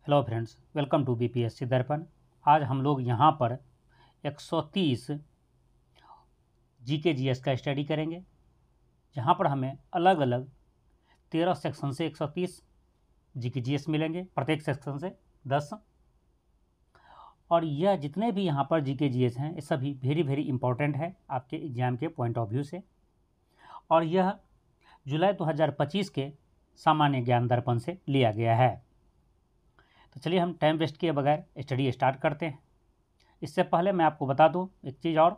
Hello friends, welcome to BPSC Darpan. आज हम लोग यहाँ पर 130 जीके जीएस का स्टडी करेंगे, जहाँ पर हमें अलग अलग 13 सेक्शन से 130 जीके जीएस मिलेंगे, प्रत्येक सेक्शन से 10। और यह जितने भी यहाँ पर जीके जीएस हैं ये सभी वेरी इंपॉर्टेंट है आपके एग्जाम के पॉइंट ऑफ व्यू से। और यह जुलाई 2025 के सामान्य ज्ञान दर्पण से लिया गया है। तो चलिए हम टाइम वेस्ट किए बगैर स्टडी स्टार्ट करते हैं। इससे पहले मैं आपको बता दूं एक चीज़ और,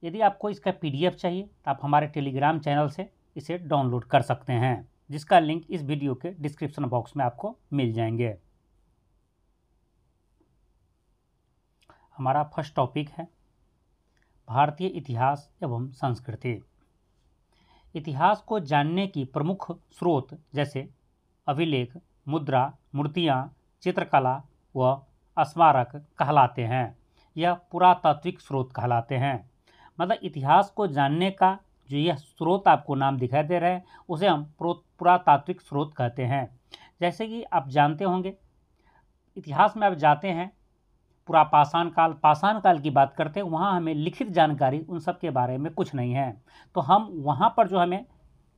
यदि आपको इसका पीडीएफ चाहिए तो आप हमारे टेलीग्राम चैनल से इसे डाउनलोड कर सकते हैं, जिसका लिंक इस वीडियो के डिस्क्रिप्शन बॉक्स में आपको मिल जाएंगे। हमारा फर्स्ट टॉपिक है भारतीय इतिहास एवं संस्कृति। इतिहास को जानने की प्रमुख स्रोत जैसे अभिलेख, मुद्रा, मूर्तियाँ, चित्रकला व स्मारक कहलाते हैं। यह पुरातात्विक स्रोत कहलाते हैं। मतलब इतिहास को जानने का जो यह स्रोत आपको नाम दिखाई दे रहा है उसे हम पुरातात्विक स्रोत कहते हैं। जैसे कि आप जानते होंगे, इतिहास में आप जाते हैं पूरा पाषाण काल की बात करते हैं, वहाँ हमें लिखित जानकारी उन सब के बारे में कुछ नहीं है। तो हम वहाँ पर जो हमें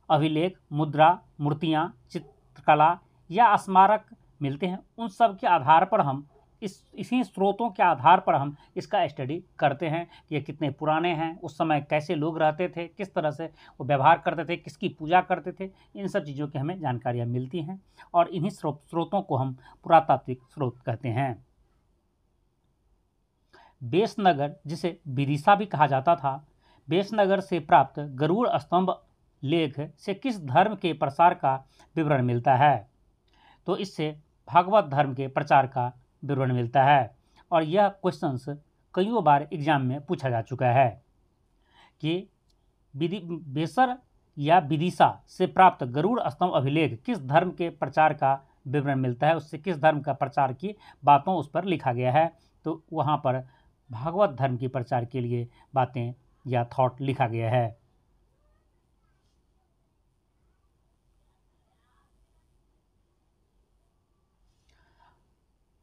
अभिलेख, मुद्रा, मूर्तियाँ, चित्रकला या स्मारक मिलते हैं, उन सब के आधार पर हम इसी स्रोतों के आधार पर हम इसका स्टडी करते हैं कि ये कितने पुराने हैं, उस समय कैसे लोग रहते थे, किस तरह से वो व्यवहार करते थे, किसकी पूजा करते थे, इन सब चीज़ों की हमें जानकारियाँ मिलती हैं। और इन्हीं स्रोतों को हम पुरातात्विक स्रोत कहते हैं। बेसनगर, जिसे विदिशा भी कहा जाता था, बेसनगर से प्राप्त गरुड़ स्तंभ लेख से किस धर्म के प्रसार का विवरण मिलता है? तो इससे भागवत धर्म के प्रचार का विवरण मिलता है। और यह क्वेश्चंस कईयों बार एग्जाम में पूछा जा चुका है कि बेसर या विदिशा से प्राप्त गरुड़ स्तंभ अभिलेख किस धर्म के प्रचार का विवरण मिलता है, उससे किस धर्म का प्रचार की बातों उस पर लिखा गया है। तो वहाँ पर भागवत धर्म के प्रचार के लिए बातें या थॉट लिखा गया है।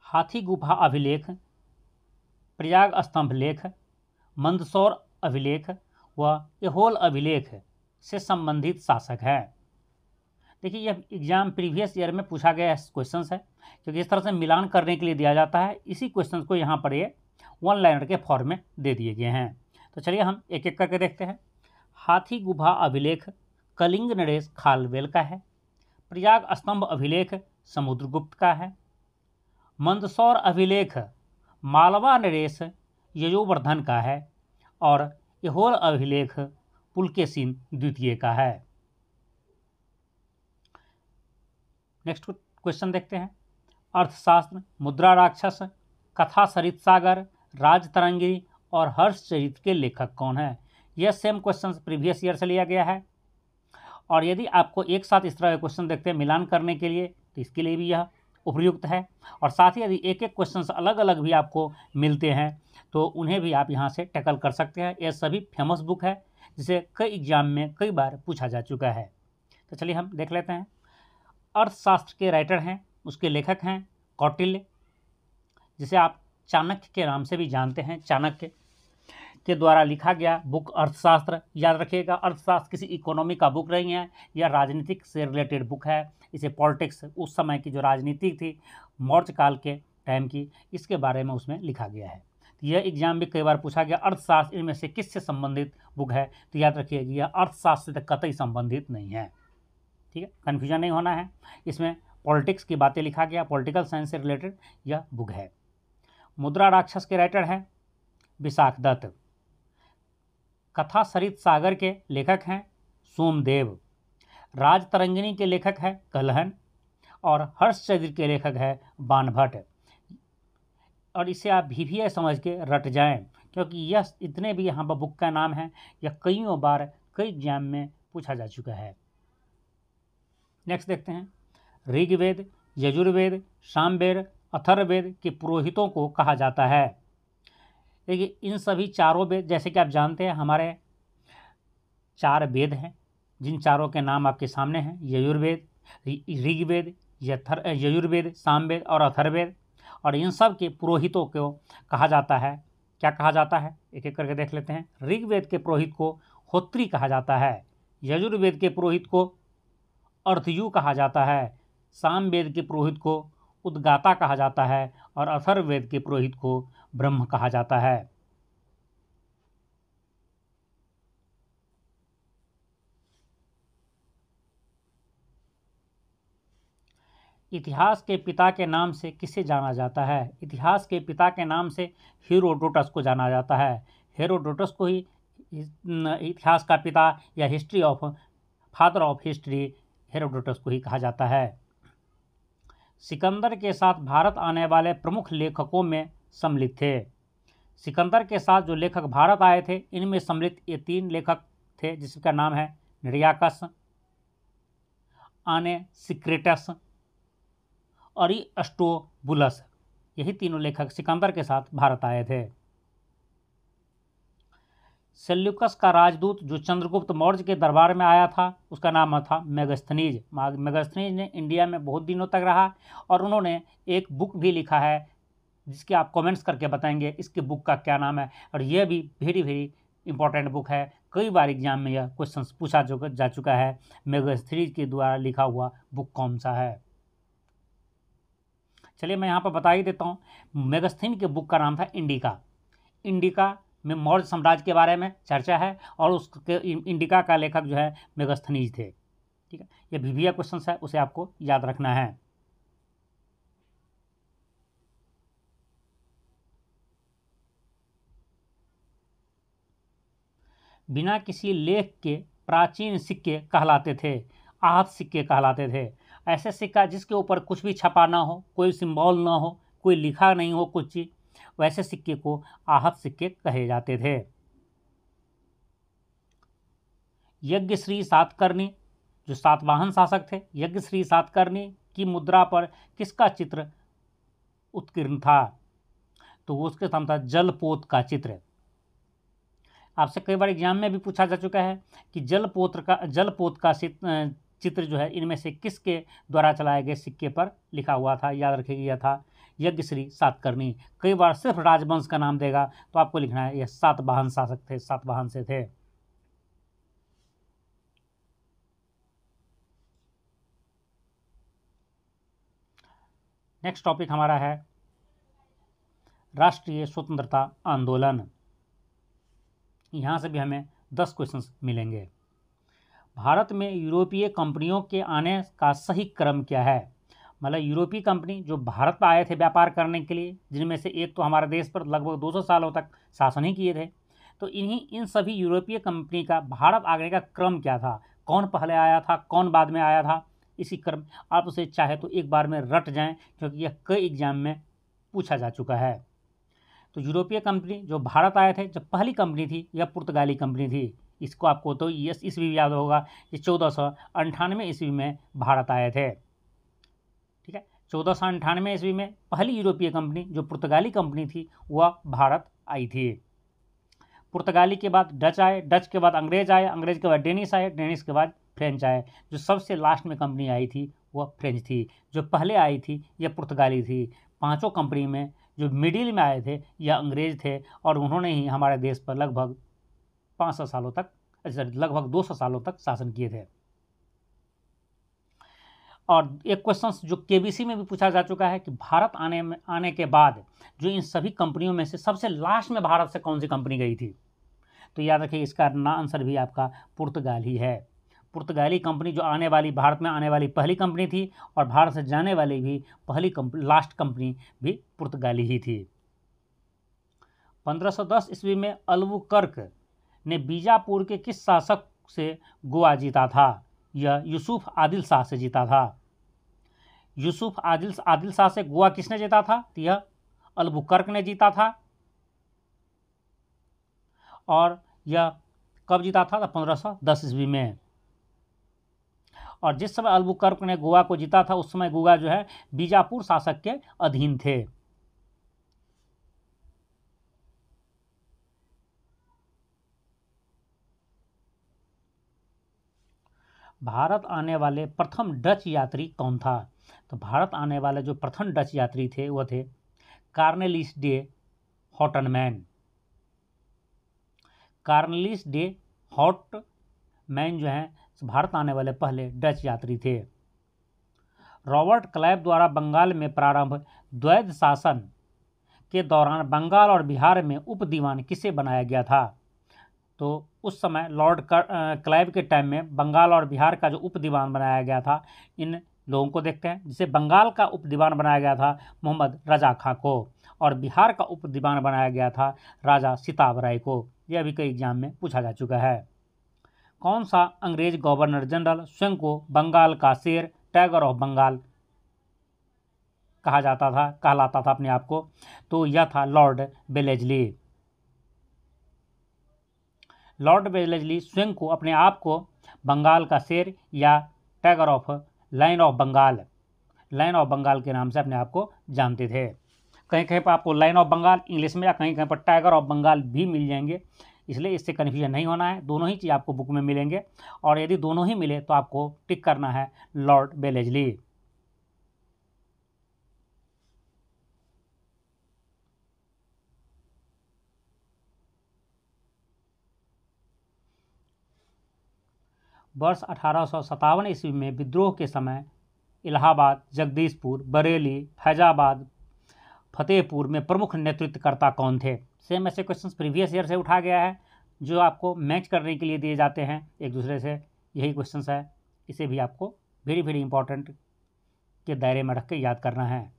हाथी गुफा अभिलेख, प्रयाग स्तंभ लेख, मंदसौर अभिलेख व एहोल अभिलेख से संबंधित शासक है। देखिए, यह एग्जाम प्रीवियस ईयर में पूछा गया क्वेश्चन है, क्योंकि इस तरह से मिलान करने के लिए दिया जाता है। इसी क्वेश्चन को यहाँ पर ये वन लाइनर के फॉर्म में दे दिए गए हैं। तो चलिए हम एक एक करके देखते हैं। हाथी गुफा अभिलेख कलिंग नरेश खालवेल का है। प्रयाग स्तंभ अभिलेख समुद्रगुप्त का है। मंदसौर अभिलेख मालवा नरेश यशोवर्धन का है। और एहोल अभिलेख पुलकेशिन द्वितीय का है। नेक्स्ट क्वेश्चन देखते हैं। अर्थशास्त्र, मुद्रा राक्षस, कथा सरित सागर, राजतरंगिणी और हर्षचरित के लेखक कौन है? यह सेम क्वेश्चन प्रीवियस ईयर से लिया गया है। और यदि आपको एक साथ इस तरह के क्वेश्चन देखते हैं मिलान करने के लिए, तो इसके लिए भी यह उपयुक्त है। और साथ ही यदि एक एक क्वेश्चन अलग अलग भी आपको मिलते हैं तो उन्हें भी आप यहाँ से टैकल कर सकते हैं। यह सभी फेमस बुक है, जिसे कई एग्जाम में कई बार पूछा जा चुका है। तो चलिए हम देख लेते हैं। अर्थशास्त्र के राइटर हैं, उसके लेखक हैं कौटिल्य, जिसे आप चाणक्य के नाम से भी जानते हैं। चाणक्य के द्वारा लिखा गया बुक अर्थशास्त्र। याद रखिएगा, अर्थशास्त्र किसी इकोनॉमी का बुक नहीं है, यह राजनीतिक से रिलेटेड बुक है। इसे पॉलिटिक्स, उस समय की जो राजनीति थी मौर्य काल के टाइम की, इसके बारे में उसमें लिखा गया है। तो यह एग्जाम भी कई बार पूछा गया, अर्थशास्त्र इनमें से किससे संबंधित बुक है? तो याद रखिएगा, यह अर्थशास्त्र से कतई संबंधित नहीं है। ठीक है, कन्फ्यूजन नहीं होना है। इसमें पॉलिटिक्स की बातें लिखा गया, पॉलिटिकल साइंस से रिलेटेड यह बुक है। मुद्रा राक्षस के राइटर हैं विशाख दत्त। कथा सरित सागर के लेखक हैं सोमदेव। राजतरंगिणी के लेखक हैं कलहन। और हर्षचरित के लेखक है बाणभट्ट। और इसे आप भी समझ के रट जाएं, क्योंकि यह इतने भी यहाँ पर बुक का नाम है, यह कईयों बार कई एग्जाम में पूछा जा चुका है। नेक्स्ट देखते हैं। ऋग्वेद, यजुर्वेद, सामवेद, अथर्ववेद के पुरोहितों को कहा जाता है। देखिए, इन सभी चारों वेद, जैसे कि आप जानते हैं हमारे 4 वेद हैं, जिन चारों के नाम आपके सामने हैं। यजुर्वेद, ऋग्वेद, यजुर्वेद, सामवेद और अथर्ववेद। और इन सब के पुरोहितों को कहा जाता है, क्या कहा जाता है, एक एक करके देख लेते हैं। ऋग्वेद के पुरोहित को होत्री कहा जाता है, यजुर्वेद के पुरोहित को अर्थयु कहा जाता है, सामवेद के पुरोहित को उद्गाता कहा जाता है और अथर्ववेद के पुरोहित को ब्रह्म कहा जाता है। इतिहास के पिता के नाम से किसे जाना जाता है? इतिहास के पिता के नाम से हेरोडोटस को जाना जाता है। हेरोडोटस को ही इतिहास का पिता या फादर ऑफ हिस्ट्री हेरोडोटस को ही कहा जाता है। सिकंदर के साथ भारत आने वाले प्रमुख लेखकों में सम्मिलित थे। सिकंदर के साथ जो लेखक भारत आए थे, इनमें सम्मिलित ये 3 लेखक थे, जिसका नाम है निर्याकस, आनेसिक्रेटस और अरिस्टोबुलस। यही तीनों लेखक सिकंदर के साथ भारत आए थे। सेल्यूकस का राजदूत जो चंद्रगुप्त मौर्य के दरबार में आया था, उसका नाम था मेगस्थनीज। मेगस्थनीज ने इंडिया में बहुत दिनों तक रहा और उन्होंने एक बुक भी लिखा है, जिसके आप कमेंट्स करके बताएंगे इसके बुक का क्या नाम है। और यह भी वेरी वेरी इंपॉर्टेंट बुक है, कई बार एग्जाम में यह क्वेश्चन पूछा जा चुका है, मेगस्थनीज के द्वारा लिखा हुआ बुक कौन सा है। चलिए मैं यहाँ पर बता ही देता हूँ। मेगस्थनीज के बुक का नाम था इंडिका। इंडिका में मौर्य साम्राज्य के बारे में चर्चा है और उसके इंडिका का लेखक जो है मेगस्थनीज थे। ठीक है, ये वीवीआई क्वेश्चन है, उसे आपको याद रखना है। बिना किसी लेख के प्राचीन सिक्के कहलाते थे, आहत सिक्के कहलाते थे। ऐसे सिक्का जिसके ऊपर कुछ भी छपा ना हो, कोई सिंबल ना हो, कोई लिखा नहीं हो कुछ चीज, वैसे सिक्के को आहत सिक्के कहे जाते थे। यज्ञश्री सातकर्णी जो सातवाहन शासक थे, यज्ञश्री सातकर्णी की मुद्रा पर किसका चित्र उत्कीर्ण था? तो वो उसके नाम था जलपोत का चित्र। आपसे कई बार एग्जाम में भी पूछा जा चुका है कि जलपोत का चित्र जो है इनमें से किसके द्वारा चलाए गए सिक्के पर लिखा हुआ था? याद रखिएगा, यह था यज्ञश्री सातकर्णी। कई बार सिर्फ राजवंश का नाम देगा तो आपको लिखना है यह सातवाहन शासक थे, सातवाहन से थे। नेक्स्ट टॉपिक हमारा है राष्ट्रीय स्वतंत्रता आंदोलन। यहाँ से भी हमें 10 क्वेश्चंस मिलेंगे। भारत में यूरोपीय कंपनियों के आने का सही क्रम क्या है? मतलब यूरोपीय कंपनी जो भारत पर आए थे व्यापार करने के लिए, जिनमें से एक तो हमारे देश पर लगभग 200 सालों तक शासन ही किए थे, तो इन सभी यूरोपीय कंपनी का भारत आने का क्रम क्या था? कौन पहले आया था, कौन बाद में आया था? इसी क्रम आप उसे चाहे तो एक बार में रट जाएं, क्योंकि यह कई एग्जाम में पूछा जा चुका है। तो यूरोपीय कंपनी जो भारत आए थे, जब पहली कंपनी थी यह पुर्तगाली कंपनी थी। इसको आपको तो ईस्वी याद होगा कि 1498 ईस्वी में भारत आए थे। ठीक है, 1498 ईस्वी में पहली यूरोपीय कंपनी जो पुर्तगाली कंपनी थी वह भारत आई थी। पुर्तगाली के बाद डच आए, डच के बाद अंग्रेज आए, अंग्रेज के बाद डेनिश आए, डेनिश के बाद फ्रेंच आए। जो सबसे लास्ट में कंपनी आई थी वह फ्रेंच थी। जो पहले आई थी यह पुर्तगाली थी। 5 कंपनी में जो मिडिल में आए थे यह अंग्रेज थे और उन्होंने ही हमारे देश पर लगभग 500 सालों तक, लगभग 200 सालों तक शासन किए थे। और एक क्वेश्चन जो केबीसी में भी पूछा जा चुका है कि भारत आने के बाद जो इन सभी कंपनियों में से सबसे लास्ट में भारत से कौन सी कंपनी गई थी? तो याद रखिए इसका आंसर भी आपका पुर्तगाल ही है। पुर्तगाली कंपनी जो भारत में आने वाली पहली कंपनी थी और भारत से जाने वाली भी पहली लास्ट कंपनी भी पुर्तगाली ही थी। 1510 ईस्वी में अल्बुकर्क ने बीजापुर के किस शासक से गोवा जीता था? यह यूसुफ आदिल शाह से जीता था। यूसुफ आदिल शाह से गोवा किसने जीता था? तो यह अल्बुकर्क ने जीता था। और यह कब जीता था? 1510 ईस्वी में। और जिस समय अल्बुकर्क ने गोवा को जीता था उस समय गोवा जो है बीजापुर शासक के अधीन थे। भारत आने वाले प्रथम डच यात्री कौन था? तो भारत आने वाले जो प्रथम डच यात्री थे वह थे कॉर्नेलिस डे हॉटनमैन। कॉर्नेलिस डे हॉटमैन जो हैं भारत आने वाले पहले डच यात्री थे। रॉबर्ट क्लाइव द्वारा बंगाल में प्रारंभ द्वैध शासन के दौरान बंगाल और बिहार में उप दीवान किसे बनाया गया था? तो उस समय लॉर्ड क्लाइव के टाइम में बंगाल और बिहार का जो उप दीवान बनाया गया था, इन लोगों को देखते हैं। जिसे बंगाल का उप दीवान बनाया गया था मोहम्मद रजा खां को, और बिहार का उप दीवान बनाया गया था राजा सिताब राय को। यह भी कई एग्जाम में पूछा जा चुका है। कौन सा अंग्रेज गवर्नर जनरल स्वयं को बंगाल का शेर, टाइगर ऑफ बंगाल कहलाता था अपने आप को? तो यह था लॉर्ड वेलेस्ली। लॉर्ड वेलेस्ली स्वयं को, अपने आप को बंगाल का शेर या tiger of lion of Bengal के नाम से अपने आप को जानते थे। कहीं कहीं पर आपको लाइन ऑफ बंगाल इंग्लिश में या कहीं कहीं पर टाइगर ऑफ बंगाल भी मिल जाएंगे, इसलिए इससे कन्फ्यूजन नहीं होना है। दोनों ही चीज़ आपको बुक में मिलेंगे, और यदि दोनों ही मिले तो आपको टिक करना है लॉर्ड वेलेस्ली। वर्ष 1857 ईस्वी में विद्रोह के समय इलाहाबाद, जगदीशपुर, बरेली, फैजाबाद, फतेहपुर में प्रमुख नेतृत्वकर्ता कौन थे? सेम ऐसे क्वेश्चंस प्रीवियस ईयर से उठा गया है, जो आपको मैच करने के लिए दिए जाते हैं एक दूसरे से। यही क्वेश्चंस है, इसे भी आपको वेरी वेरी इंपॉर्टेंट के दायरे में रख के याद करना है।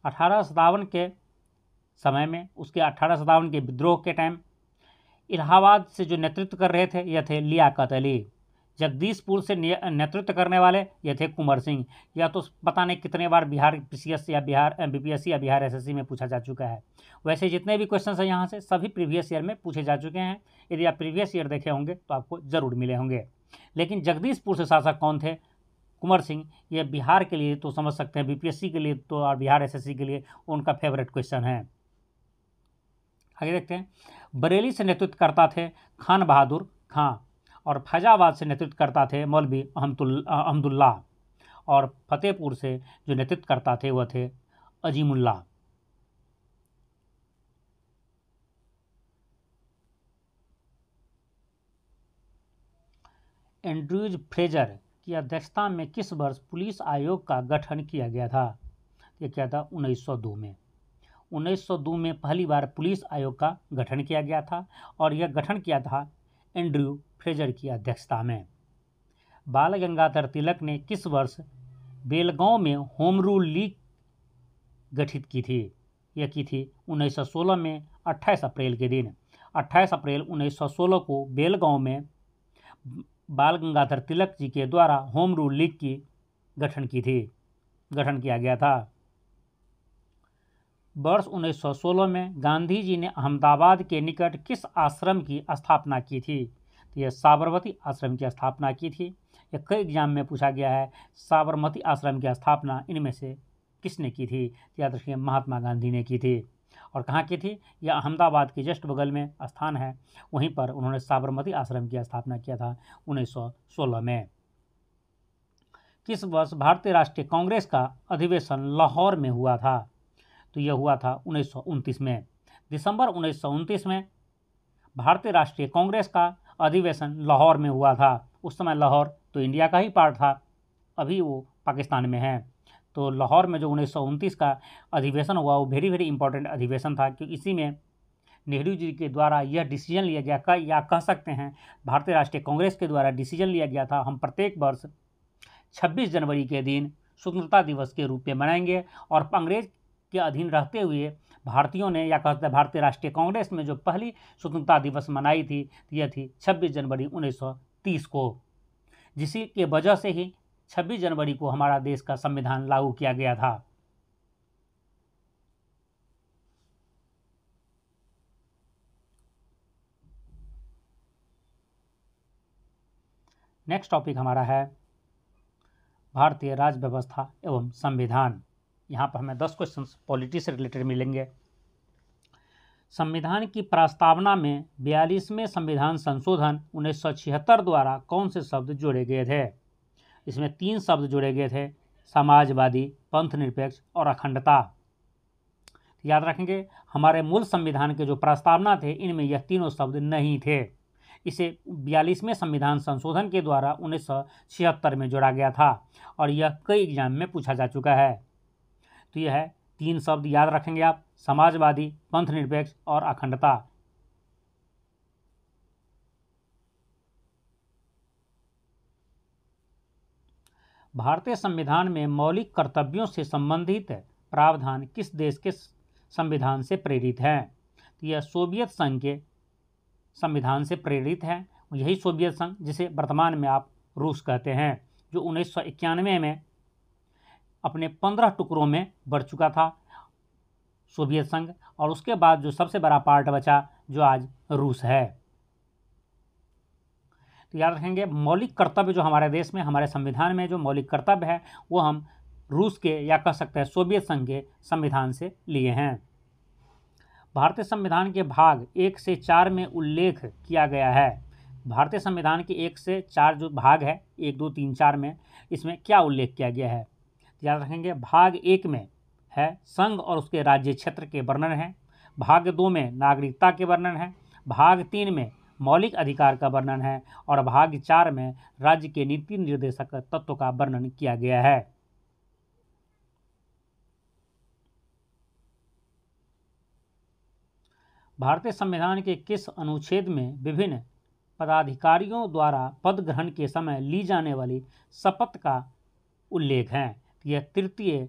1857 के समय में, उसके 1857 के विद्रोह के टाइम इलाहाबाद से जो नेतृत्व कर रहे थे यह थे लियाकत अली। जगदीशपुर से नेतृत्व करने वाले ये थे कुंवर सिंह। यह तो पता नहीं कितने बार बिहार पीसीएस या बिहार बीपीएससी या बिहार एसएससी में पूछा जा चुका है। वैसे जितने भी क्वेश्चन हैं यहाँ से सभी प्रीवियस ईयर में पूछे जा चुके हैं। यदि आप प्रीवियस ईयर देखे होंगे तो आपको ज़रूर मिले होंगे। लेकिन जगदीशपुर से शासक कौन थे? कुंवर सिंह। ये बिहार के लिए तो समझ सकते हैं, बीपीएससी के लिए तो और बिहार एसएससी के लिए उनका फेवरेट क्वेश्चन है। आगे देखते हैं। बरेली से नेतृत्व करता थे खान बहादुर खां, और फैजाबाद से नेतृत्व करता थे मौलवी अहमदुल्ला, और फतेहपुर से जो नेतृत्व करता थे वह थे अजीमुल्ला। एंड्रयूज फ्रेजर की अध्यक्षता में किस वर्ष पुलिस आयोग का गठन किया गया था? यह क्या था? 1902 में। 1902 में पहली बार पुलिस आयोग का गठन किया गया था, और यह गठन किया था एंड्रयू फ्रेजर की अध्यक्षता में। बाल गंगाधर तिलक ने किस वर्ष बेलगांव में होम रूल लीग गठित की थी? यह की थी 1916 में 28 अप्रैल के दिन। 28 अप्रैल 1916 को बेलगांव में बाल गंगाधर तिलक जी के द्वारा होम रूल लीग की गठन किया गया था। वर्ष 1916 में गांधी जी ने अहमदाबाद के निकट किस आश्रम की स्थापना की थी? तो यह साबरमती आश्रम की स्थापना की थी। यह कई एग्जाम में पूछा गया है, साबरमती आश्रम की स्थापना इनमें से किसने की थी? याद रखिए, महात्मा गांधी ने की थी। और कहाँ की थी? यह अहमदाबाद के जस्ट बगल में स्थान है, वहीं पर उन्होंने साबरमती आश्रम की स्थापना किया था 1916 में। किस वर्ष भारतीय राष्ट्रीय कांग्रेस का अधिवेशन लाहौर में हुआ था? तो यह हुआ था 1929 में। दिसंबर 1929 में भारतीय राष्ट्रीय कांग्रेस का अधिवेशन लाहौर में हुआ था। उस समय लाहौर तो इंडिया का ही पार्ट था, अभी वो पाकिस्तान में है। तो लाहौर में जो 1929 का अधिवेशन हुआ वो वेरी वेरी इंपॉर्टेंट अधिवेशन था, क्योंकि इसी में नेहरू जी के द्वारा यह डिसीजन लिया गया, या कह सकते हैं भारतीय राष्ट्रीय कांग्रेस के द्वारा डिसीजन लिया गया था, हम प्रत्येक वर्ष 26 जनवरी के दिन स्वतंत्रता दिवस के रूप में मनाएंगे। और अंग्रेज के अधीन रहते हुए भारतीयों ने, या कहते हैं भारतीय राष्ट्रीय कांग्रेस में जो पहली स्वतंत्रता दिवस मनाई थी यह थी 26 जनवरी 1930 को, जिसी के वजह से ही 26 जनवरी को हमारा देश का संविधान लागू किया गया था। नेक्स्ट टॉपिक हमारा है भारतीय राज्य व्यवस्था एवं संविधान। यहाँ पर हमें 10 क्वेश्चन पॉलिटी से रिलेटेड मिलेंगे। संविधान की प्रस्तावना में 42वें संविधान संशोधन 1976 द्वारा कौन से शब्द जोड़े गए थे? इसमें 3 शब्द जोड़े गए थे, समाजवादी, पंथनिरपेक्ष और अखंडता। याद रखेंगे हमारे मूल संविधान के जो प्रस्तावना थे इनमें यह तीनों शब्द नहीं थे। इसे 42वें संविधान संशोधन के द्वारा 1976 में जोड़ा गया था और यह कई एग्जाम में पूछा जा चुका है। तो यह है 3 शब्द याद रखेंगे आप, समाजवादी, पंथनिरपेक्ष और अखंडता। भारतीय संविधान में मौलिक कर्तव्यों से संबंधित प्रावधान किस देश के संविधान से प्रेरित हैं? तो यह सोवियत संघ के संविधान से प्रेरित है। यही सोवियत संघ जिसे वर्तमान में आप रूस कहते हैं, जो 1991 में अपने 15 टुकड़ों में बढ़ चुका था सोवियत संघ, और उसके बाद जो सबसे बड़ा पार्ट बचा जो आज रूस है। तो याद रखेंगे मौलिक कर्तव्य जो हमारे देश में, हमारे संविधान में जो मौलिक कर्तव्य है वो हम रूस के या कह सकते हैं सोवियत संघ के संविधान से लिए हैं। भारतीय संविधान के भाग 1 से 4 में उल्लेख किया गया है। भारतीय संविधान के 1 से 4 जो भाग है, 1, 2, 3, 4 में, इसमें क्या उल्लेख किया गया है? याद रखेंगे भाग 1 में है संघ और उसके राज्य क्षेत्र के वर्णन है, भाग 2 में नागरिकता के वर्णन है, भाग 3 में मौलिक अधिकार का वर्णन है और भाग 4 में राज्य के नीति निर्देशक तत्व का वर्णन किया गया है। भारतीय संविधान के किस अनुच्छेद में विभिन्न पदाधिकारियों द्वारा पद ग्रहण के समय ली जाने वाली शपथ का उल्लेख है? यह तृतीय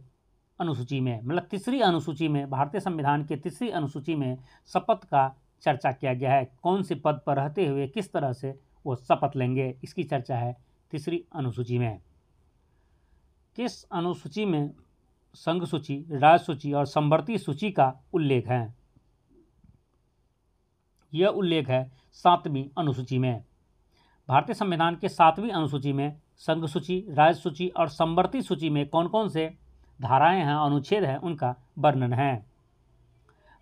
अनुसूची में, मतलब तीसरी अनुसूची में, भारतीय संविधान के तीसरी अनुसूची में शपथ का चर्चा किया गया है। कौन से पद पर रहते हुए किस तरह से वो शपथ लेंगे, इसकी चर्चा है तीसरी अनुसूची में। किस अनुसूची में संघ सूची, राज्य सूची और समवर्ती सूची का उल्लेख है? यह उल्लेख है 7वीं अनुसूची में। भारतीय संविधान के 7वीं अनुसूची में संघ सूची, राज्य सूची और समवर्ती सूची में कौन कौन से धाराएं हैं, अनुच्छेद हैं, उनका वर्णन है।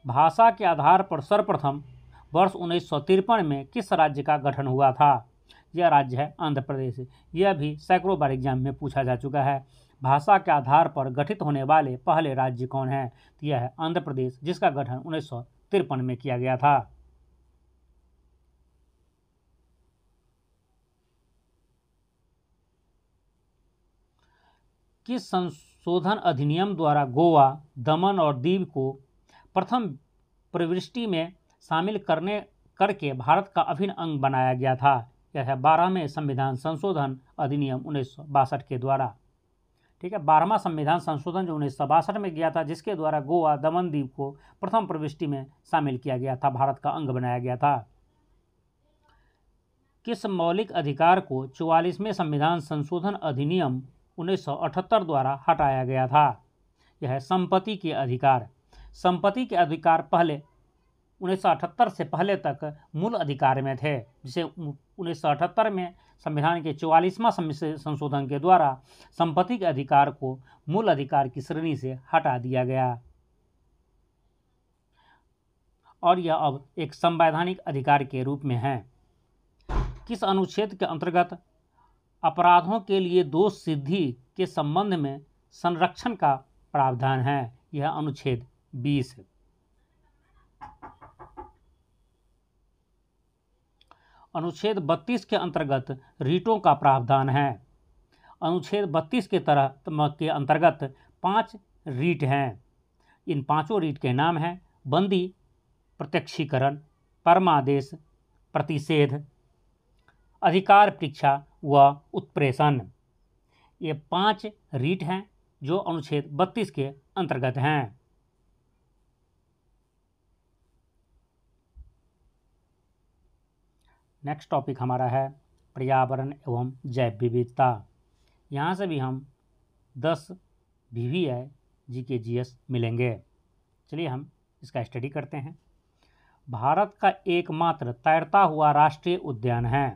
भाषा के आधार पर सर्वप्रथम वर्ष 1953 में किस राज्य का गठन हुआ था? यह राज्य है आंध्र प्रदेश। यह भी सैकड़ों बार एग्जाम में पूछा जा चुका है। भाषा के आधार पर गठित होने वाले पहले राज्य कौन है? तो यह है आंध्र प्रदेश, जिसका गठन 1953 में किया गया था। किस संशोधन अधिनियम द्वारा गोवा, दमन और दीव को प्रथम प्रविष्टि में शामिल करके भारत का अभिन्न अंग बनाया गया था? यह है 12वें संविधान संशोधन अधिनियम 1962 के द्वारा। ठीक है, 12वां संविधान संशोधन जो 1962 में किया था, जिसके द्वारा गोवा, दमन, दीव को प्रथम प्रविष्टि में शामिल किया गया था, भारत का अंग बनाया गया था। किस मौलिक अधिकार को 44वें संविधान संशोधन अधिनियम 1978 द्वारा हटाया गया था? यह है संपत्ति के अधिकार। संपत्ति के अधिकार पहले 1978 से पहले तक मूल अधिकार में थे, जिसे 1978 में संविधान के 44वां संशोधन के द्वारा संपत्ति के अधिकार को मूल अधिकार की श्रेणी से हटा दिया गया और यह अब एक संवैधानिक अधिकार के रूप में है। किस अनुच्छेद के अंतर्गत अपराधों के लिए दोष सिद्धि के संबंध में संरक्षण का प्रावधान है? यह अनुच्छेद 20। अनुच्छेद 32 के अंतर्गत रीटों का प्रावधान है। अनुच्छेद 32 के अंतर्गत 5 रीट हैं। इन पांचों रीट के नाम हैं बंदी प्रत्यक्षीकरण, परमादेश, प्रतिषेध, अधिकार परीक्षा व उत्प्रेषण। ये 5 रीट हैं जो अनुच्छेद 32 के अंतर्गत हैं। नेक्स्ट टॉपिक हमारा है पर्यावरण एवं जैव विविधता। यहाँ से भी हम 10 VVI GK GS मिलेंगे। चलिए हम इसका स्टडी करते हैं। भारत का एकमात्र तैरता हुआ राष्ट्रीय उद्यान है।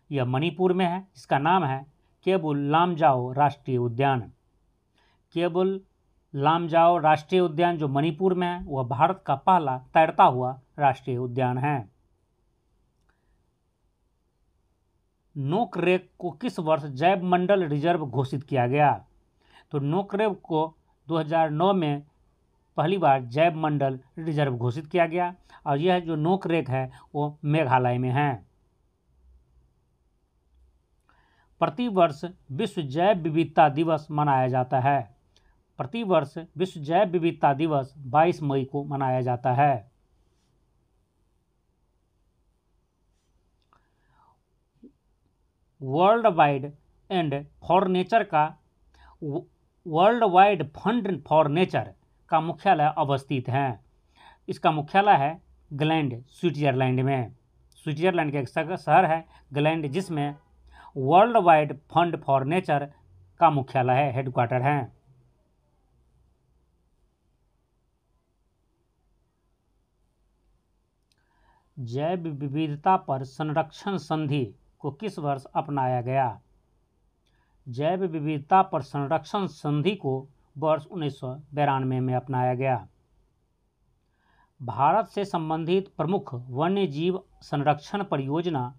यह मणिपुर में है, जिसका नाम है केबुल लामजाओ राष्ट्रीय उद्यान। केबुल लामजाओ राष्ट्रीय उद्यान जो मणिपुर में है, वह भारत का पहला तैरता हुआ राष्ट्रीय उद्यान है। नोकरेक को किस वर्ष जैव मंडल रिजर्व घोषित किया गया? तो नोकरेक को 2009 में पहली बार जैव मंडल रिजर्व घोषित किया गया और यह जो नोकरेक है वो मेघालय में है। प्रतिवर्ष विश्व जैव विविधता दिवस मनाया जाता है। प्रतिवर्ष विश्व जैव विविधता दिवस 22 मई को मनाया जाता है। World wide fund for nature का मुख्यालय अवस्थित है। इसका मुख्यालय है ग्लैंड, स्विट्जरलैंड में। स्विट्जरलैंड का एक शहर है ग्लैंड, जिसमें world wide fund for nature का मुख्यालय है, हेडक्वार्टर है। जैव विविधता पर संरक्षण संधि को किस वर्ष अपनाया गया? जैव विविधता पर संरक्षण संधि को वर्ष 1992 में अपनाया गया। भारत से संबंधित प्रमुख वन्य जीव संरक्षण परियोजना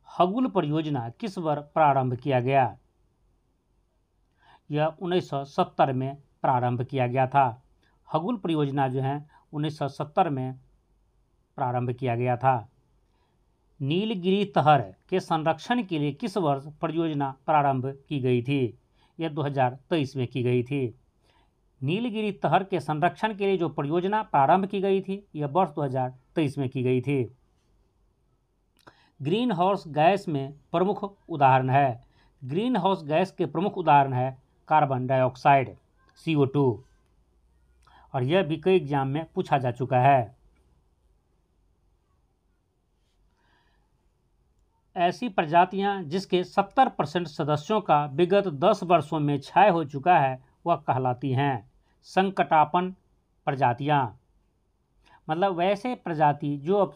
हगुल परियोजना किस वर्ष प्रारंभ किया गया? यह 1970 में प्रारंभ किया गया था। हगुल परियोजना जो है 1970 में प्रारंभ किया गया था। नीलगिरी तहर के संरक्षण के लिए किस वर्ष परियोजना प्रारंभ की गई थी? यह 2023 में की गई थी। नीलगिरी तहर के संरक्षण के लिए जो परियोजना प्रारंभ की गई थी यह वर्ष 2023 में की गई थी। ग्रीन हाउस गैस में प्रमुख उदाहरण है। ग्रीन हाउस गैस के प्रमुख उदाहरण है कार्बन डाइऑक्साइड, CO2, और यह भी कई एग्जाम में पूछा जा चुका है। ऐसी प्रजातियां जिसके 70% सदस्यों का विगत 10 वर्षों में क्षय हो चुका है वह कहलाती हैं संकटापन्न प्रजातियां। मतलब वैसे प्रजाति जो अब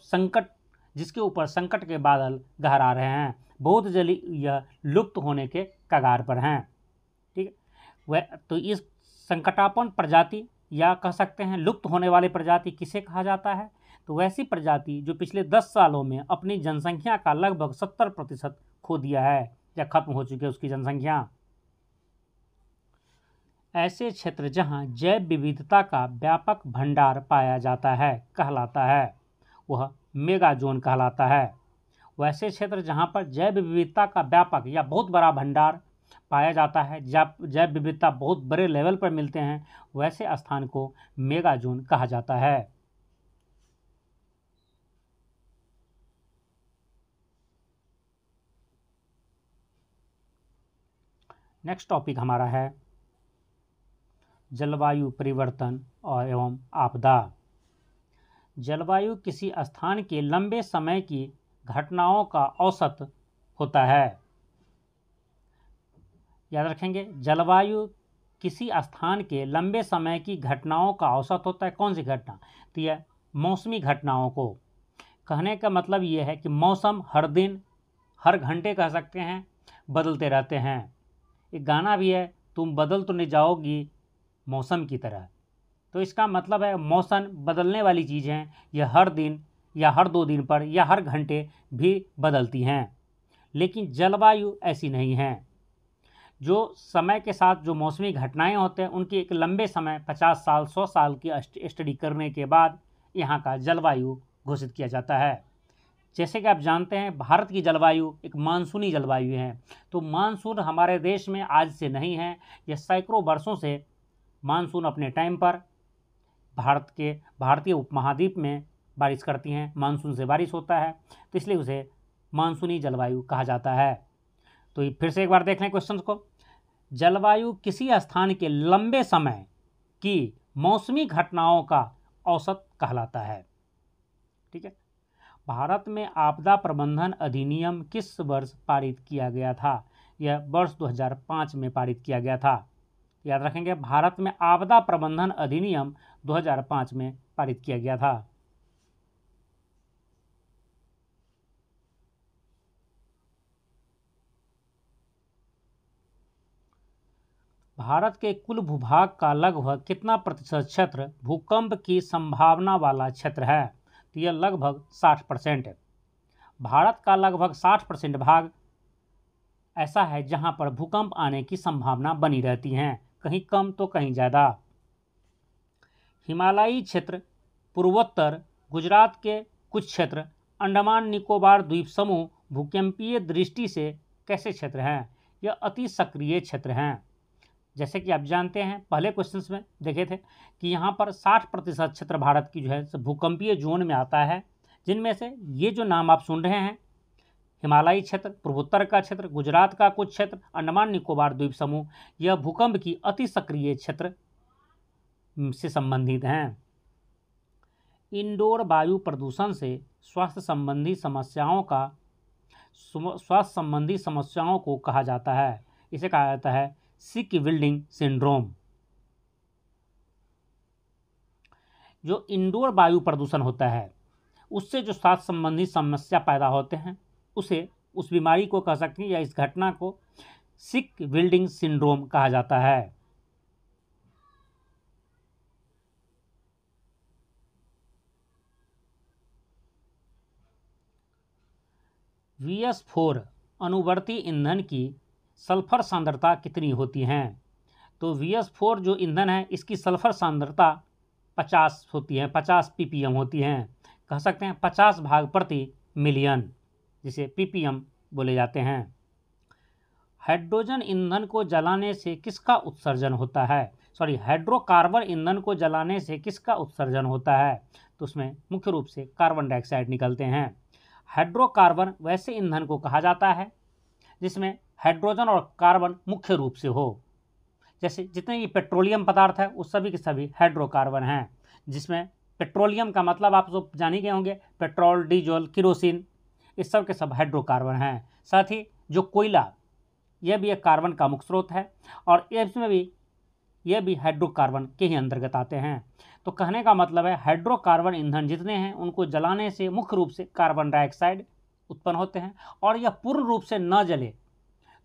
जिसके ऊपर संकट के बादल गहरा रहे हैं, बहुत जल्दी यह लुप्त होने के कगार पर हैं। ठीक है, वह तो इस संकटापन्न प्रजाति या कह सकते हैं लुप्त होने वाली प्रजाति किसे कहा जाता है? तो वैसी प्रजाति जो पिछले 10 सालों में अपनी जनसंख्या का लगभग 70% खो दिया है या खत्म हो चुकी है उसकी जनसंख्या। ऐसे क्षेत्र जहां जैव विविधता का व्यापक भंडार पाया जाता है कहलाता है, वह मेगा जोन कहलाता है। वैसे क्षेत्र जहां पर जैव विविधता का व्यापक या बहुत बड़ा भंडार पाया जाता है, जैव विविधता बहुत बड़े लेवल पर मिलते हैं, वैसे स्थान को मेगा जोन कहा जाता है। नेक्स्ट टॉपिक हमारा है जलवायु परिवर्तन और एवं आपदा। जलवायु किसी स्थान के लंबे समय की घटनाओं का औसत होता है। याद रखेंगे, जलवायु किसी स्थान के लंबे समय की घटनाओं का औसत होता है। कौन सी घटना? तो यह मौसमी घटनाओं को। कहने का मतलब ये है कि मौसम हर दिन हर घंटे कह सकते हैं बदलते रहते हैं। एक गाना भी है, तुम बदल तो नहीं जाओगी मौसम की तरह। तो इसका मतलब है मौसम बदलने वाली चीज़ हैं, यह हर दिन या हर 2 दिन पर या हर घंटे भी बदलती हैं। लेकिन जलवायु ऐसी नहीं है। जो समय के साथ जो मौसमी घटनाएं होते हैं उनकी एक लंबे समय 50 साल 100 साल की स्टडी करने के बाद यहाँ का जलवायु घोषित किया जाता है। जैसे कि आप जानते हैं भारत की जलवायु एक मानसूनी जलवायु है। तो मानसून हमारे देश में आज से नहीं है, यह सैकड़ों वर्षों से मानसून अपने टाइम पर भारतीय उपमहाद्वीप में बारिश करती हैं, मानसून से बारिश होता है, तो इसलिए उसे मानसूनी जलवायु कहा जाता है। तो फिर से एक बार देख लें क्वेश्चन को। जलवायु किसी स्थान के लंबे समय की मौसमी घटनाओं का औसत कहलाता है। ठीक है, भारत में आपदा प्रबंधन अधिनियम किस वर्ष पारित किया गया था? यह वर्ष 2005 में पारित किया गया था। याद रखेंगे, भारत में आपदा प्रबंधन अधिनियम 2005 में पारित किया गया था। भारत के कुल भूभाग का लगभग कितना प्रतिशत क्षेत्र भूकंप की संभावना वाला क्षेत्र है? तो यह लगभग 60% है। भारत का लगभग 60% भाग ऐसा है जहां पर भूकंप आने की संभावना बनी रहती है। कहीं कम तो कहीं ज़्यादा। हिमालयी क्षेत्र, पूर्वोत्तर, गुजरात के कुछ क्षेत्र, अंडमान निकोबार द्वीप समूह भूकंपीय दृष्टि से कैसे क्षेत्र हैं? यह अति सक्रिय क्षेत्र हैं। जैसे कि आप जानते हैं, पहले क्वेश्चंस में देखे थे कि यहाँ पर 60% क्षेत्र भारत की जो है भूकंपीय जोन में आता है, जिनमें से ये जो नाम आप सुन रहे हैं, हिमालयी क्षेत्र, पूर्वोत्तर का क्षेत्र, गुजरात का कुछ क्षेत्र, अंडमान निकोबार द्वीप समूह, यह भूकंप की अति सक्रिय क्षेत्र से संबंधित हैं। इंडोर वायु प्रदूषण से स्वास्थ्य संबंधी समस्याओं को कहा जाता है, इसे कहा जाता है सिक बिल्डिंग सिंड्रोम। जो इंडोर वायु प्रदूषण होता है उससे जो स्वास्थ्य संबंधी समस्या पैदा होते हैं उस बीमारी को कह सकते हैं, या इस घटना को सिक बिल्डिंग सिंड्रोम कहा जाता है। VS4 अनुवर्ती ईंधन की सल्फर सांद्रता कितनी होती है? तो VS4 जो ईंधन है इसकी सल्फर सांद्रता 50 होती है, 50 ppm होती हैं। कह सकते हैं 50 भाग प्रति मिलियन, जिसे ppm बोले जाते हैं। हाइड्रोजन ईंधन को जलाने से किसका उत्सर्जन होता है? हाइड्रोकार्बन ईंधन को जलाने से किसका उत्सर्जन होता है? तो उसमें मुख्य रूप से कार्बन डाइऑक्साइड निकलते हैं। हाइड्रोकार्बन वैसे ईंधन को कहा जाता है जिसमें हाइड्रोजन और कार्बन मुख्य रूप से हो। जैसे जितने ये पेट्रोलियम पदार्थ है वो सभी के सभी हाइड्रोकार्बन हैं, जिसमें पेट्रोलियम का मतलब आप सब जान ही गए होंगे, पेट्रोल, डीजल, केरोसिन, इस सब के सब हाइड्रोकार्बन हैं। साथ ही जो कोयला, यह भी एक कार्बन का मुख्य स्रोत है, और इसमें भी यह भी हाइड्रोकार्बन के ही अंतर्गत आते हैं। तो कहने का मतलब है हाइड्रोकार्बन ईंधन जितने हैं उनको जलाने से मुख्य रूप से कार्बन डाइऑक्साइड उत्पन्न होते हैं, और यह पूर्ण रूप से न जले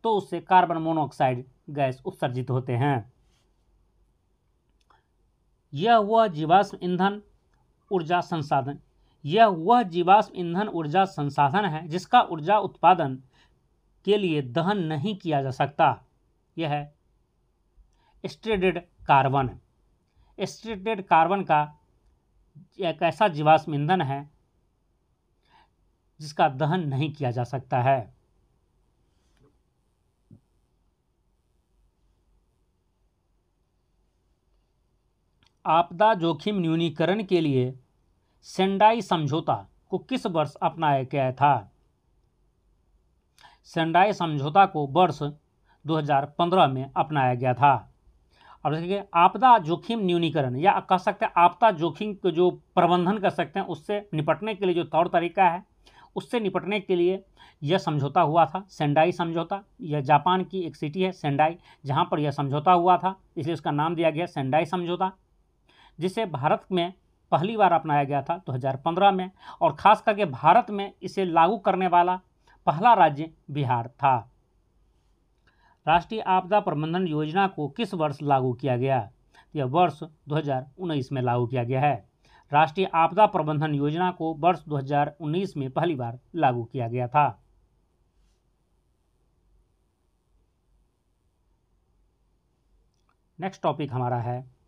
तो उससे कार्बन मोनोऑक्साइड गैस उत्सर्जित होते हैं। यह वह जीवाश्म ईंधन ऊर्जा संसाधन है जिसका ऊर्जा उत्पादन के लिए दहन नहीं किया जा सकता। यह है स्ट्रेटेड कार्बन। स्ट्रेटेड कार्बन का एक ऐसा जीवाश्म ईंधन है जिसका दहन नहीं किया जा सकता है। आपदा जोखिम न्यूनीकरण के लिए सेंडाई समझौता को किस वर्ष अपनाया गया था? सेंडाई समझौता को वर्ष 2015 में अपनाया गया था। अब देखिए, आपदा जोखिम न्यूनीकरण या कह सकते हैं आपदा जोखिम को जो प्रबंधन कर सकते हैं उससे निपटने के लिए जो तौर तरीका है, उससे निपटने के लिए यह समझौता हुआ था, सेंडाई समझौता। यह जापान की एक सिटी है सेंडाई, जहां पर यह समझौता हुआ था, इसलिए उसका नाम दिया गया सेंडाई समझौता, जिसे भारत में पहली बार अपनाया गया था 2015 में, और ख़ास करके भारत में इसे लागू करने वाला पहला राज्य बिहार था। राष्ट्रीय आपदा प्रबंधन योजना को किस वर्ष लागू किया गया? यह वर्ष 2019 में लागू किया गया है। राष्ट्रीय आपदा प्रबंधन योजना को वर्ष 2019 में पहली बार लागू किया गया था। नेक्स्ट टॉपिक हमारा है